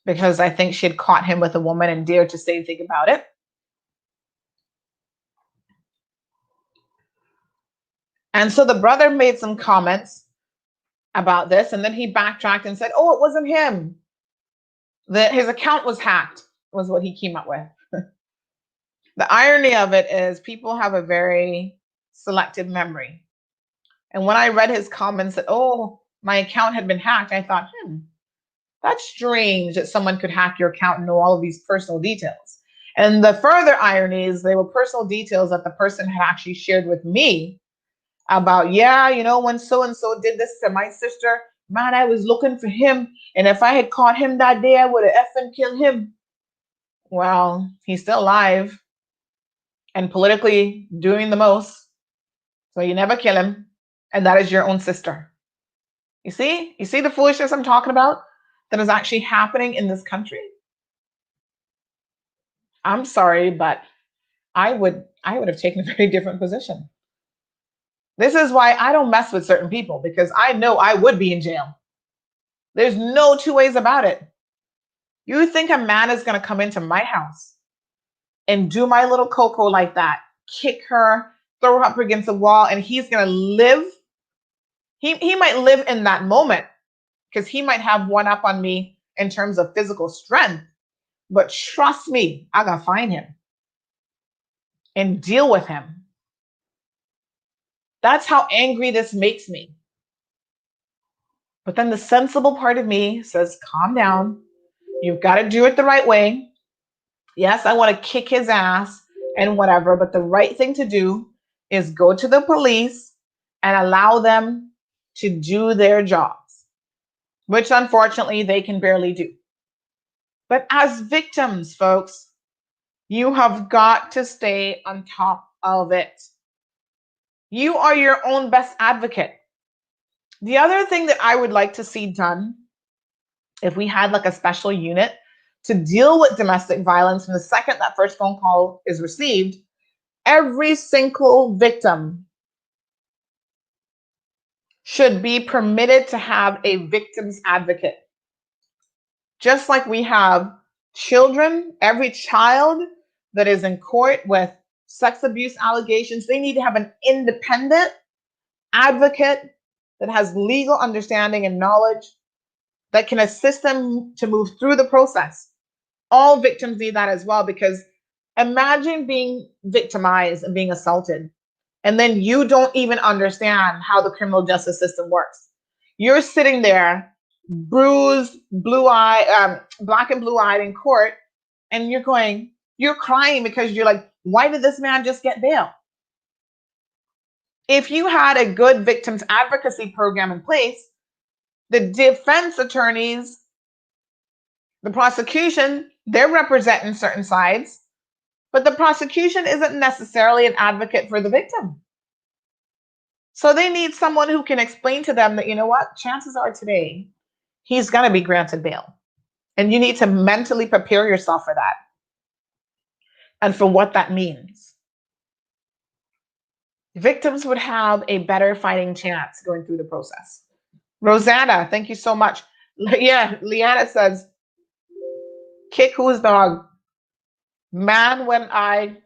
because I think she had caught him with a woman and dared to say anything about it. And so the brother made some comments about this, and then he backtracked and said, oh, it wasn't him. That his account was hacked was what he came up with. The irony of it is people have a very selective memory. And when I read his comments that, oh, my account had been hacked, I thought, that's strange that someone could hack your account and know all of these personal details. And the further irony is they were personal details that the person had actually shared with me about, yeah, when so and so did this to my sister, man, I was looking for him. And if I had caught him that day, I would have effing killed him. Well, he's still alive and politically doing the most. So you never kill him. And that is your own sister. You see? You see the foolishness I'm talking about that is actually happening in this country? I'm sorry, but I would have taken a very different position. This is why I don't mess with certain people, because I know I would be in jail. There's no two ways about it. You think a man is going to come into my house and do my little Coco like that, kick her, throw her up against the wall, and he's going to live? He might live in that moment because he might have one up on me in terms of physical strength. But trust me, I got to find him and deal with him. That's how angry this makes me. But then the sensible part of me says, calm down. You've got to do it the right way. Yes, I want to kick his ass and whatever, but the right thing to do is go to the police and allow them to do their jobs, which unfortunately they can barely do. But as victims, folks, you have got to stay on top of it. You are your own best advocate. The other thing that I would like to see done, if we had like a special unit to deal with domestic violence from the second that first phone call is received, every single victim should be permitted to have a victim's advocate. Just like we have children, every child that is in court with sex abuse allegations, they need to have an independent advocate that has legal understanding and knowledge that can assist them to move through the process. All victims need that as well, because imagine being victimized and being assaulted, and then you don't even understand how the criminal justice system works. You're sitting there, bruised, black and blue-eyed in court, and you're crying because you're like, why did this man just get bail? If you had a good victims advocacy program in place, the defense attorneys, the prosecution, they're representing certain sides, but the prosecution isn't necessarily an advocate for the victim. So they need someone who can explain to them that, you know what, chances are today he's going to be granted bail. And you need to mentally prepare yourself for that and for what that means. Victims would have a better fighting chance going through the process. Rosanna, thank you so much. Yeah, Leanna says, kick whose dog? Man when I ...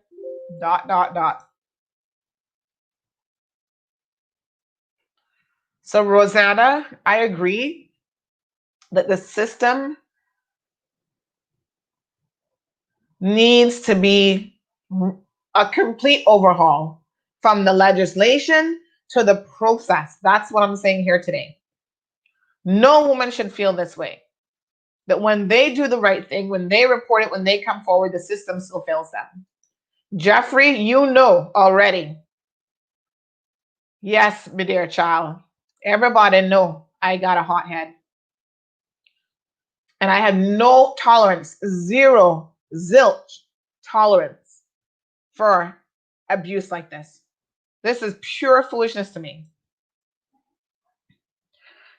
So Rosanna, I agree that the system needs to be a complete overhaul, from the legislation to the process. That's what I'm saying here today. No woman should feel this way, that when they do the right thing, when they report it, when they come forward, the system still fails them. Jeffrey, you know already. Yes, my dear child. Everybody know I got a hot head. And I have no tolerance, zero, zilch tolerance for abuse like this. This is pure foolishness to me.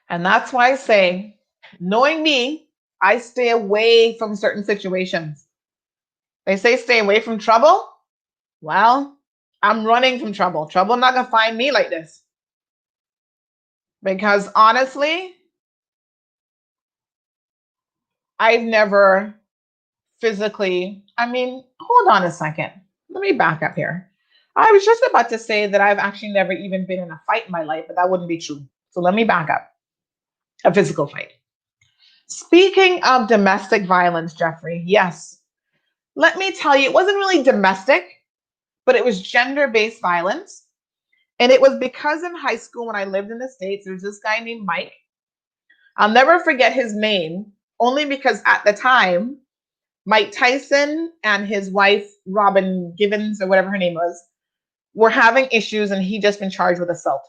And that's why I say, knowing me, I stay away from certain situations. They say stay away from trouble. Well, I'm running from trouble. Trouble not going to find me like this. Because honestly, I've never physically, hold on a second. Let me back up here. I was just about to say that I've actually never even been in a fight in my life, but that wouldn't be true. So let me back up. A physical fight. Speaking of domestic violence, Jeffrey, yes. Let me tell you, it wasn't really domestic, but it was gender-based violence. And it was because in high school, when I lived in the States, there was this guy named Mike. I'll never forget his name, only because at the time, Mike Tyson and his wife, Robin Givens, or whatever her name was, were having issues, and he just been charged with assault.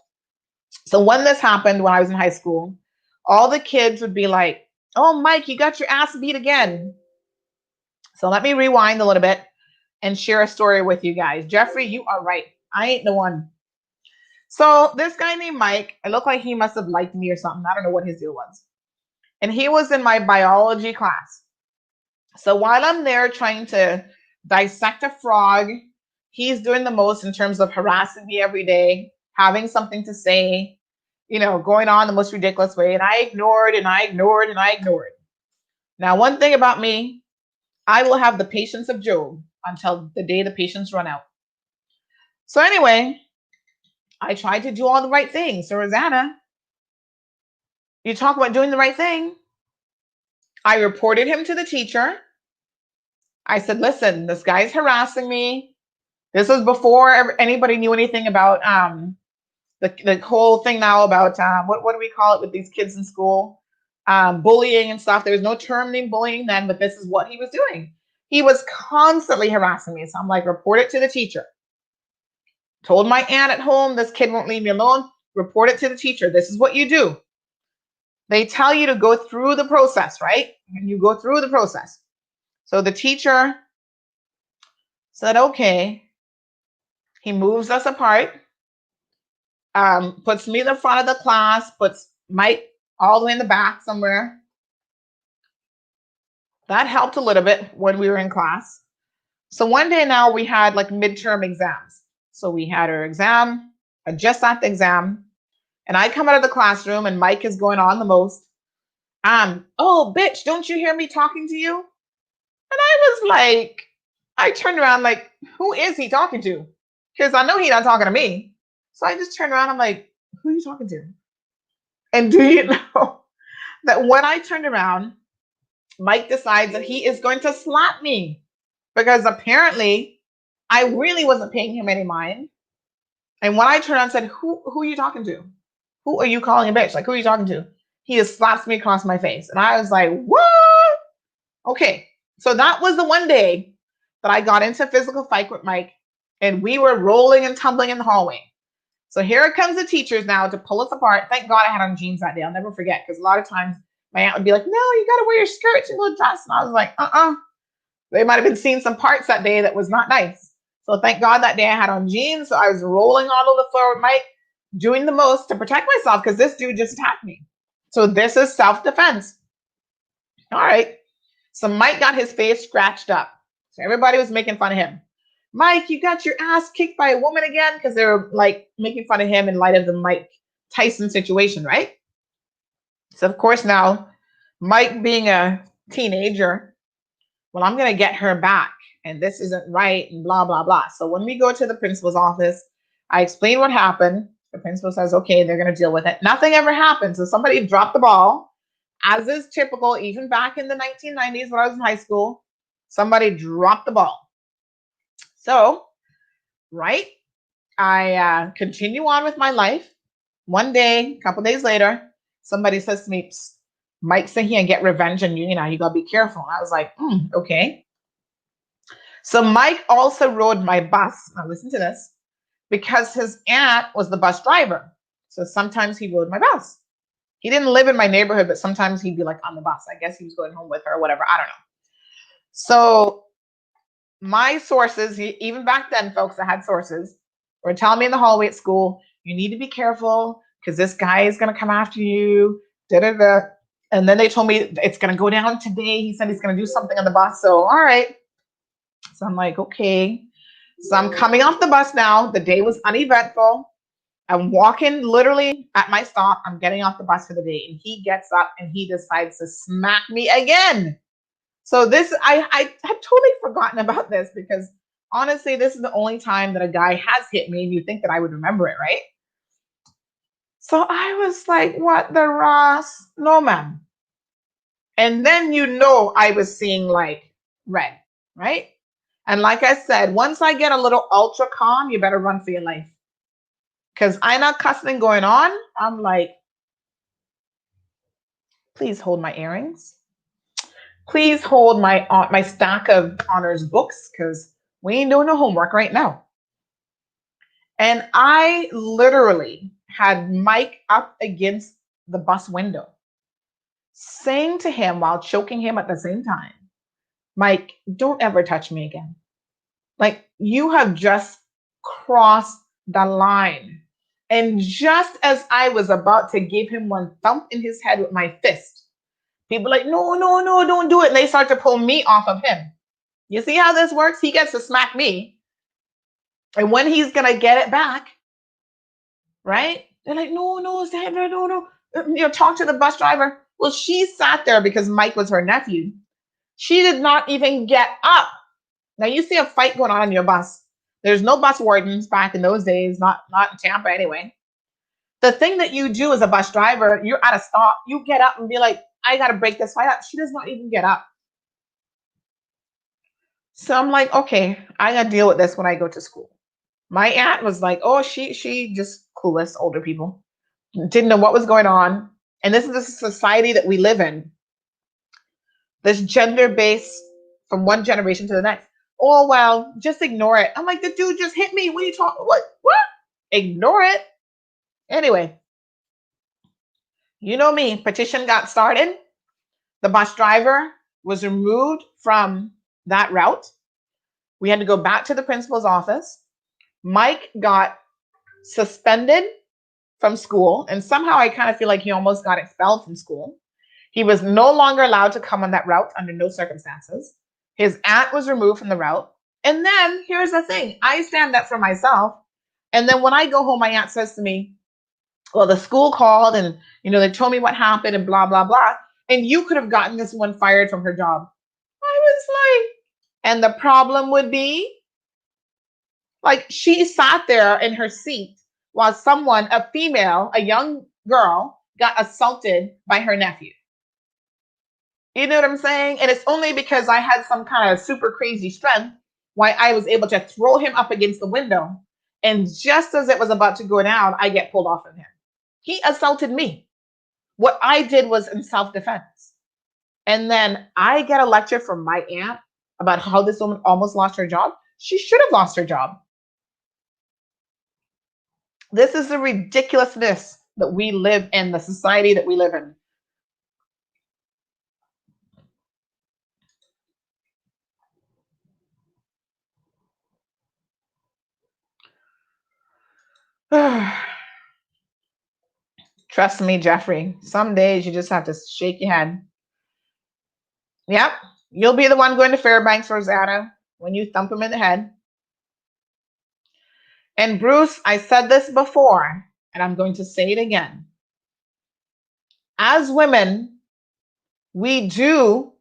So when this happened, when I was in high school, all the kids would be like, "Oh, Mike, you got your ass beat again." So let me rewind a little bit and share a story with you guys. Jeffrey, you are right. I ain't the one. So this guy named Mike, it looked like he must have liked me or something. I don't know what his deal was. And he was in my biology class. So while I'm there trying to dissect a frog, he's doing the most in terms of harassing me every day, having something to say, going on the most ridiculous way. And I ignored and I ignored and I ignored. Now, one thing about me, I will have the patience of Job until the day the patience run out. So anyway, I tried to do all the right things. So Rosanna, you talk about doing the right thing. I reported him to the teacher. I said, listen, this guy's harassing me. This was before anybody knew anything about the whole thing now about what do we call it with these kids in school? Bullying and stuff. There was no term named bullying then, but this is what he was doing. He was constantly harassing me. So I'm like, report it to the teacher. Told my aunt at home, this kid won't leave me alone. Report it to the teacher. This is what you do. They tell you to go through the process, right? And you go through the process. So the teacher said, okay. He moves us apart, puts me in the front of the class, puts Mike all the way in the back somewhere. That helped a little bit when we were in class. So one day now we had like midterm exams. So we had our exam, just at the exam, and I come out of the classroom and Mike is going on the most. Oh, bitch, don't you hear me talking to you? And I was like, I turned around like, who is he talking to? Because I know he's not talking to me. So I just turned around. I'm like, who are you talking to? And do you know that when I turned around, Mike decides that he is going to slap me because apparently I really wasn't paying him any mind. And when I turned around and said, who are you talking to? Who are you calling a bitch? Like, who are you talking to? He just slaps me across my face. And I was like, what? Okay. So that was the one day that I got into a physical fight with Mike, and we were rolling and tumbling in the hallway. So here comes the teachers now to pull us apart. Thank God I had on jeans that day. I'll never forget, because a lot of times my aunt would be like, no, you got to wear your skirts and little dress. And I was like, They might have been seeing some parts that day that was not nice. So thank God that day I had on jeans. So I was rolling all over the floor with Mike, doing the most to protect myself because this dude just attacked me. So this is self-defense. All right. So Mike got his face scratched up. So everybody was making fun of him. Mike, you got your ass kicked by a woman again, because they were like making fun of him in light of the Mike Tyson situation, right? So of course now, Mike being a teenager, well, I'm going to get her back, and this isn't right, and blah, blah, blah. So when we go to the principal's office, I explain what happened. The principal says, okay, they're going to deal with it. Nothing ever happened. So somebody dropped the ball, as is typical, even back in the 1990s when I was in high school, somebody dropped the ball. So, right, I continue on with my life. One day, a couple days later, somebody says to me, Mike's in here and get revenge on you. You got to be careful. And I was like, okay. So Mike also rode my bus. Now listen to this. Because his aunt was the bus driver. So sometimes he rode my bus. He didn't live in my neighborhood, but sometimes he'd be like on the bus. I guess he was going home with her or whatever. I don't know. So my sources, even back then, folks, I had sources, were telling me in the hallway at school, you need to be careful because this guy is going to come after you. Da-da-da. And then they told me it's going to go down today. He said he's going to do something on the bus. So, all right. So I'm like, okay. So I'm coming off the bus now. The day was uneventful. I'm walking literally at my stop. I'm getting off the bus for the day. And he gets up and he decides to smack me again. So this, I had totally forgotten about this because honestly, this is the only time that a guy has hit me. And you think that I would remember it, right? So I was like, what the Ross? No, man. And then I was seeing like red, right? And like I said, once I get a little ultra calm, you better run for your life. Because I'm not cussing going on. I'm like, please hold my earrings. Please hold my stack of honors books because we ain't doing no homework right now. And I literally had Mike up against the bus window, saying to him while choking him at the same time, Mike, don't ever touch me again. Like, you have just crossed the line. And just as I was about to give him one thump in his head with my fist, people like, no, no, no, don't do it. And they start to pull me off of him. You see how this works? He gets to smack me. And when he's going to get it back, right? They're like, no, no, Sandra, no, no. Talk to the bus driver. Well, she sat there because Mike was her nephew. She did not even get up. Now you see a fight going on your bus. There's no bus wardens back in those days, not in Tampa anyway. The thing that you do as a bus driver, you're at a stop, you get up and be like, I got to break this fight up. She does not even get up. So I'm like, okay, I got to deal with this when I go to school. My aunt was like, oh, she just clueless, older people. Didn't know what was going on. And this is the society that we live in. This gender-based from one generation to the next. Oh, well, just ignore it. I'm like, the dude just hit me. What are you talking? What? Ignore it. Anyway, you know me. Petition got started. The bus driver was removed from that route. We had to go back to the principal's office. Mike got suspended from school, and somehow I kind of feel like he almost got expelled from school. He was no longer allowed to come on that route under no circumstances. His aunt was removed from the route. And then here's the thing. I stand up for myself. And then when I go home, my aunt says to me, well, the school called and, they told me what happened and blah, blah, blah. And you could have gotten this one fired from her job. I was like, and the problem would be, like, she sat there in her seat while someone, a female, a young girl, got assaulted by her nephew. You know what I'm saying? And it's only because I had some kind of super crazy strength why I was able to throw him up against the window. And just as it was about to go down, I get pulled off of him. He assaulted me. What I did was in self-defense. And then I get a lecture from my aunt about how this woman almost lost her job. She should have lost her job. This is the ridiculousness that we live in, the society that we live in. Trust me, Jeffrey, some days you just have to shake your head. Yep, you'll be the one going to Fairbanks, Rosanna, when you thump him in the head. And Bruce, I said this before, and I'm going to say it again. As women, we do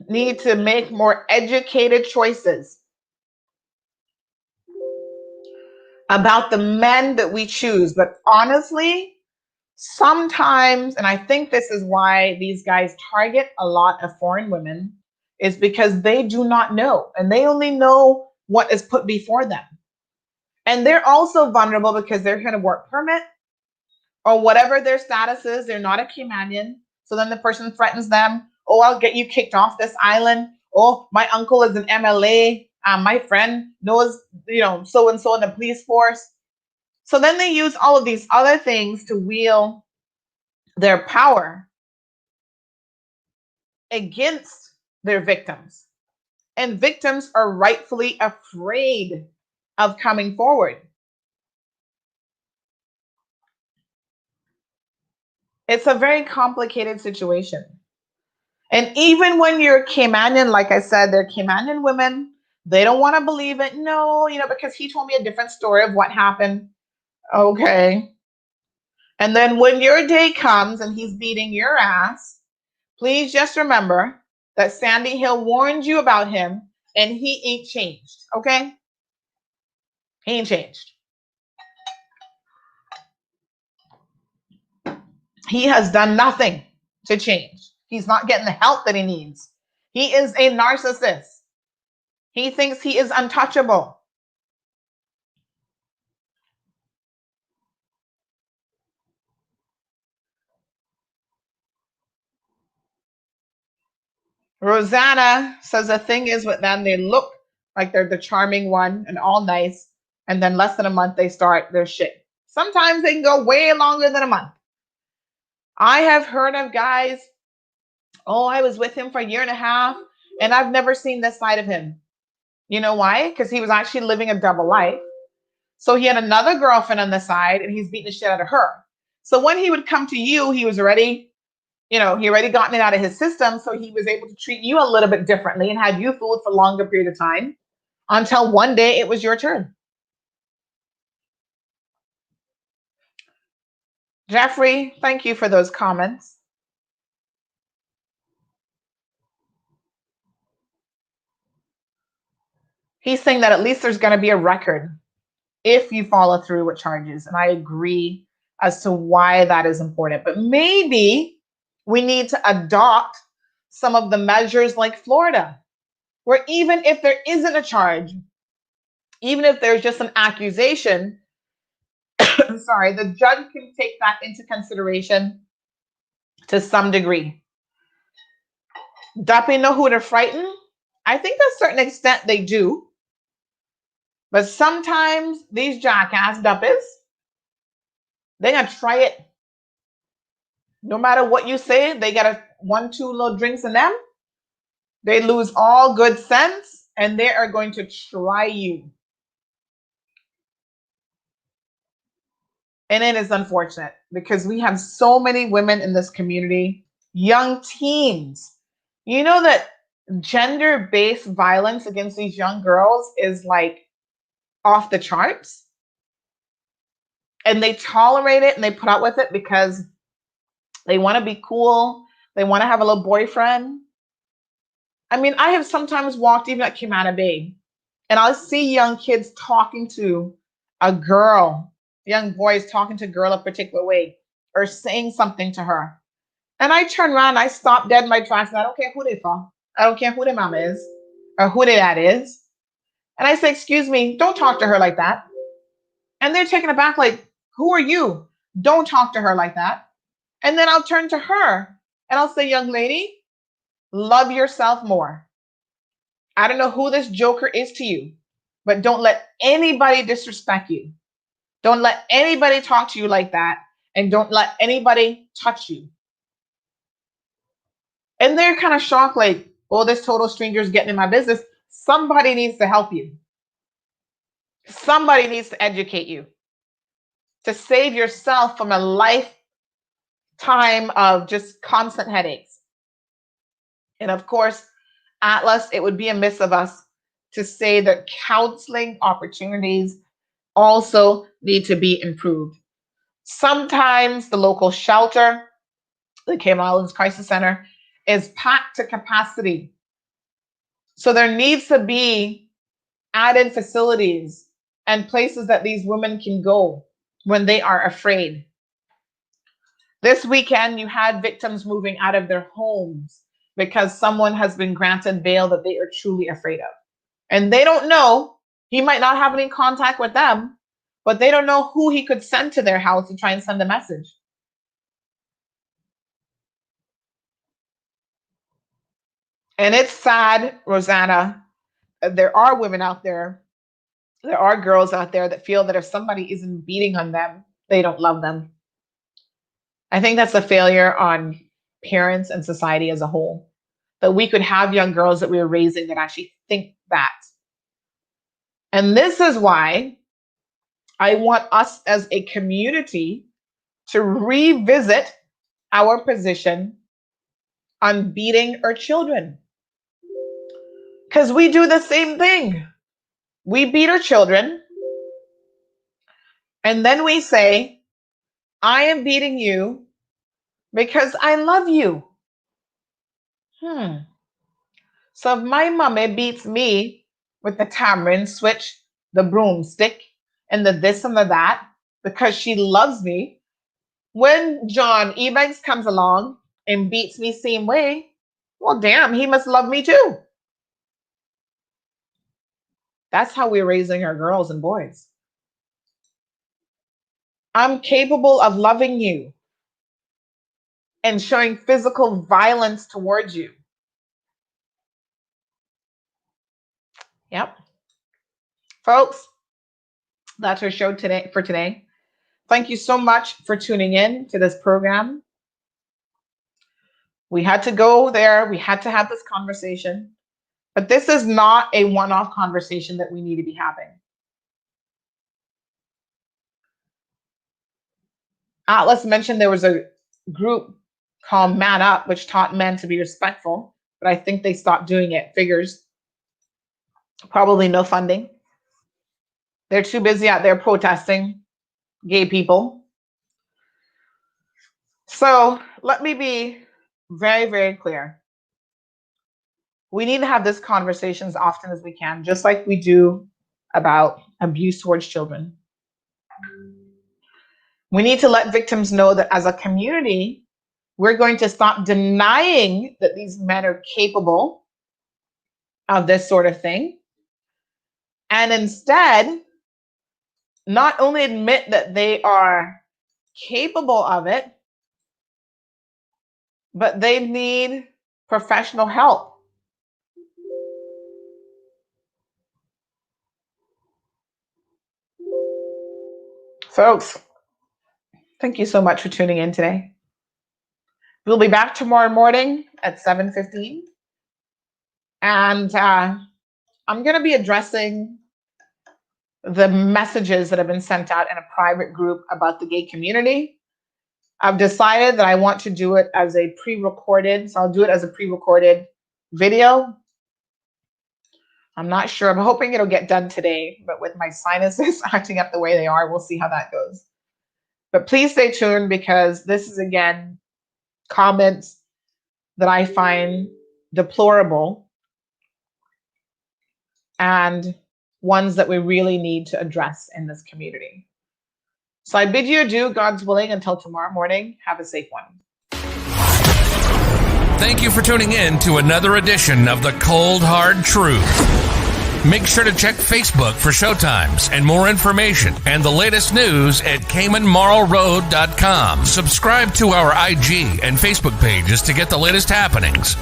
need to make more educated choices about the men that we choose. But honestly, sometimes, and I think this is why these guys target a lot of foreign women, is because they do not know, and they only know what is put before them. And they're also vulnerable because they're here to work permit or whatever their status is. They're not a Caymanian. So then the person threatens them. Oh, I'll get you kicked off this island. Oh, my uncle is an MLA. My friend knows, so and so in the police force. So then they use all of these other things to wield their power against their victims. And victims are rightfully afraid of coming forward. It's a very complicated situation. And even when you're Caymanian, like I said, they're Caymanian women. They don't want to believe it. No, because he told me a different story of what happened. Okay. And then when your day comes and he's beating your ass, please just remember that Sandy Hill warned you about him and he ain't changed. Okay? He ain't changed. He has done nothing to change. He's not getting the help that he needs. He is a narcissist. He thinks he is untouchable. Rosanna says the thing is with them, they look like they're the charming one and all nice, and then less than a month they start their shit. Sometimes they can go way longer than a month. I have heard of guys, oh, I was with him for a year and a half, and I've never seen this side of him. You know why? Because he was actually living a double life. So he had another girlfriend on the side, and he's beating the shit out of her. So when he would come to you, he was already, he already gotten it out of his system. So he was able to treat you a little bit differently and had you fooled for a longer period of time until one day it was your turn. Jeffrey, thank you for those comments. He's saying that at least there's going to be a record if you follow through with charges. And I agree as to why that is important. But maybe we need to adopt some of the measures like Florida, where even if there isn't a charge, even if there's just an accusation, sorry, the judge can take that into consideration to some degree. Duppy know who to frighten? I think to a certain extent they do. But sometimes these jackass duppies, they're going to try it. No matter what you say, they got a 1-2 little drinks in them. They lose all good sense and they are going to try you. And it is unfortunate because we have so many women in this community, young teens. You know that gender-based violence against these young girls is like off the charts. And they tolerate it and they put up with it because they want to be cool. They want to have a little boyfriend. I mean, I have sometimes walked even at Cayman Bay and I'll see young kids talking to a girl, young boys talking to a girl a particular way or saying something to her. And I turn around, I stop dead in my tracks, and I don't care who they from. I don't care who their mama is or who their dad is. And I say, excuse me, don't talk to her like that. And they're taken aback like, who are you? Don't talk to her like that. And then I'll turn to her and I'll say, young lady, love yourself more. I don't know who this joker is to you, but don't let anybody disrespect you. Don't let anybody talk to you like that. And don't let anybody touch you. And they're kind of shocked, like, oh, this total stranger is getting in my business. Somebody needs to help you. Somebody needs to educate you to save yourself from a lifetime of just constant headaches. And of course, Atlas, it would be amiss of us to say that counseling opportunities also need to be improved. Sometimes the local shelter, the Cayman Islands Crisis Center, is packed to capacity. So there needs to be added facilities and places that these women can go when they are afraid. This weekend, you had victims moving out of their homes because someone has been granted bail that they are truly afraid of. And they don't know, he might not have any contact with them, but they don't know who he could send to their house to try and send a message. And it's sad, Rosanna, there are women out there, there are girls out there that feel that if somebody isn't beating on them, they don't love them. I think that's a failure on parents and society as a whole, that we could have young girls that we are raising that actually think that. And this is why I want us as a community to revisit our position on beating our children. Because we do the same thing. We beat our children, and then we say, I am beating you because I love you. So if my mommy beats me with the tamarind switch, the broomstick, and the this and the that, because she loves me, when John Ebanks comes along and beats me same way, well, damn, he must love me too. That's how we're raising our girls and boys. I'm capable of loving you and showing physical violence towards you. Yep. Folks, that's our show today. Thank you so much for tuning in to this program. We had to go there. We had to have this conversation. But this is not a one-off conversation that we need to be having. Atlas mentioned there was a group called Man Up, which taught men to be respectful, but I think they stopped doing it. Figures. Probably no funding. They're too busy out there protesting gay people. So let me be very, very clear. We need to have this conversation as often as we can, just like we do about abuse towards children. We need to let victims know that as a community, we're going to stop denying that these men are capable of this sort of thing. And instead, not only admit that they are capable of it, but they need professional help. Folks, thank you so much for tuning in today. We'll be back tomorrow morning at 7:15. And I'm going to be addressing the messages that have been sent out in a private group about the gay community. I've decided that I want to do it as a pre-recorded, so I'll do it as a pre-recorded video. I'm not sure. I'm hoping it'll get done today, but with my sinuses acting up the way they are, we'll see how that goes. But please stay tuned, because this is, again, comments that I find deplorable and ones that we really need to address in this community. So I bid you adieu, God's willing, until tomorrow morning. Have a safe one. Thank you for tuning in to another edition of The Cold Hard Truth. Make sure to check Facebook for showtimes and more information and the latest news at CaymanMarlRoad.com. Subscribe to our IG and Facebook pages to get the latest happenings.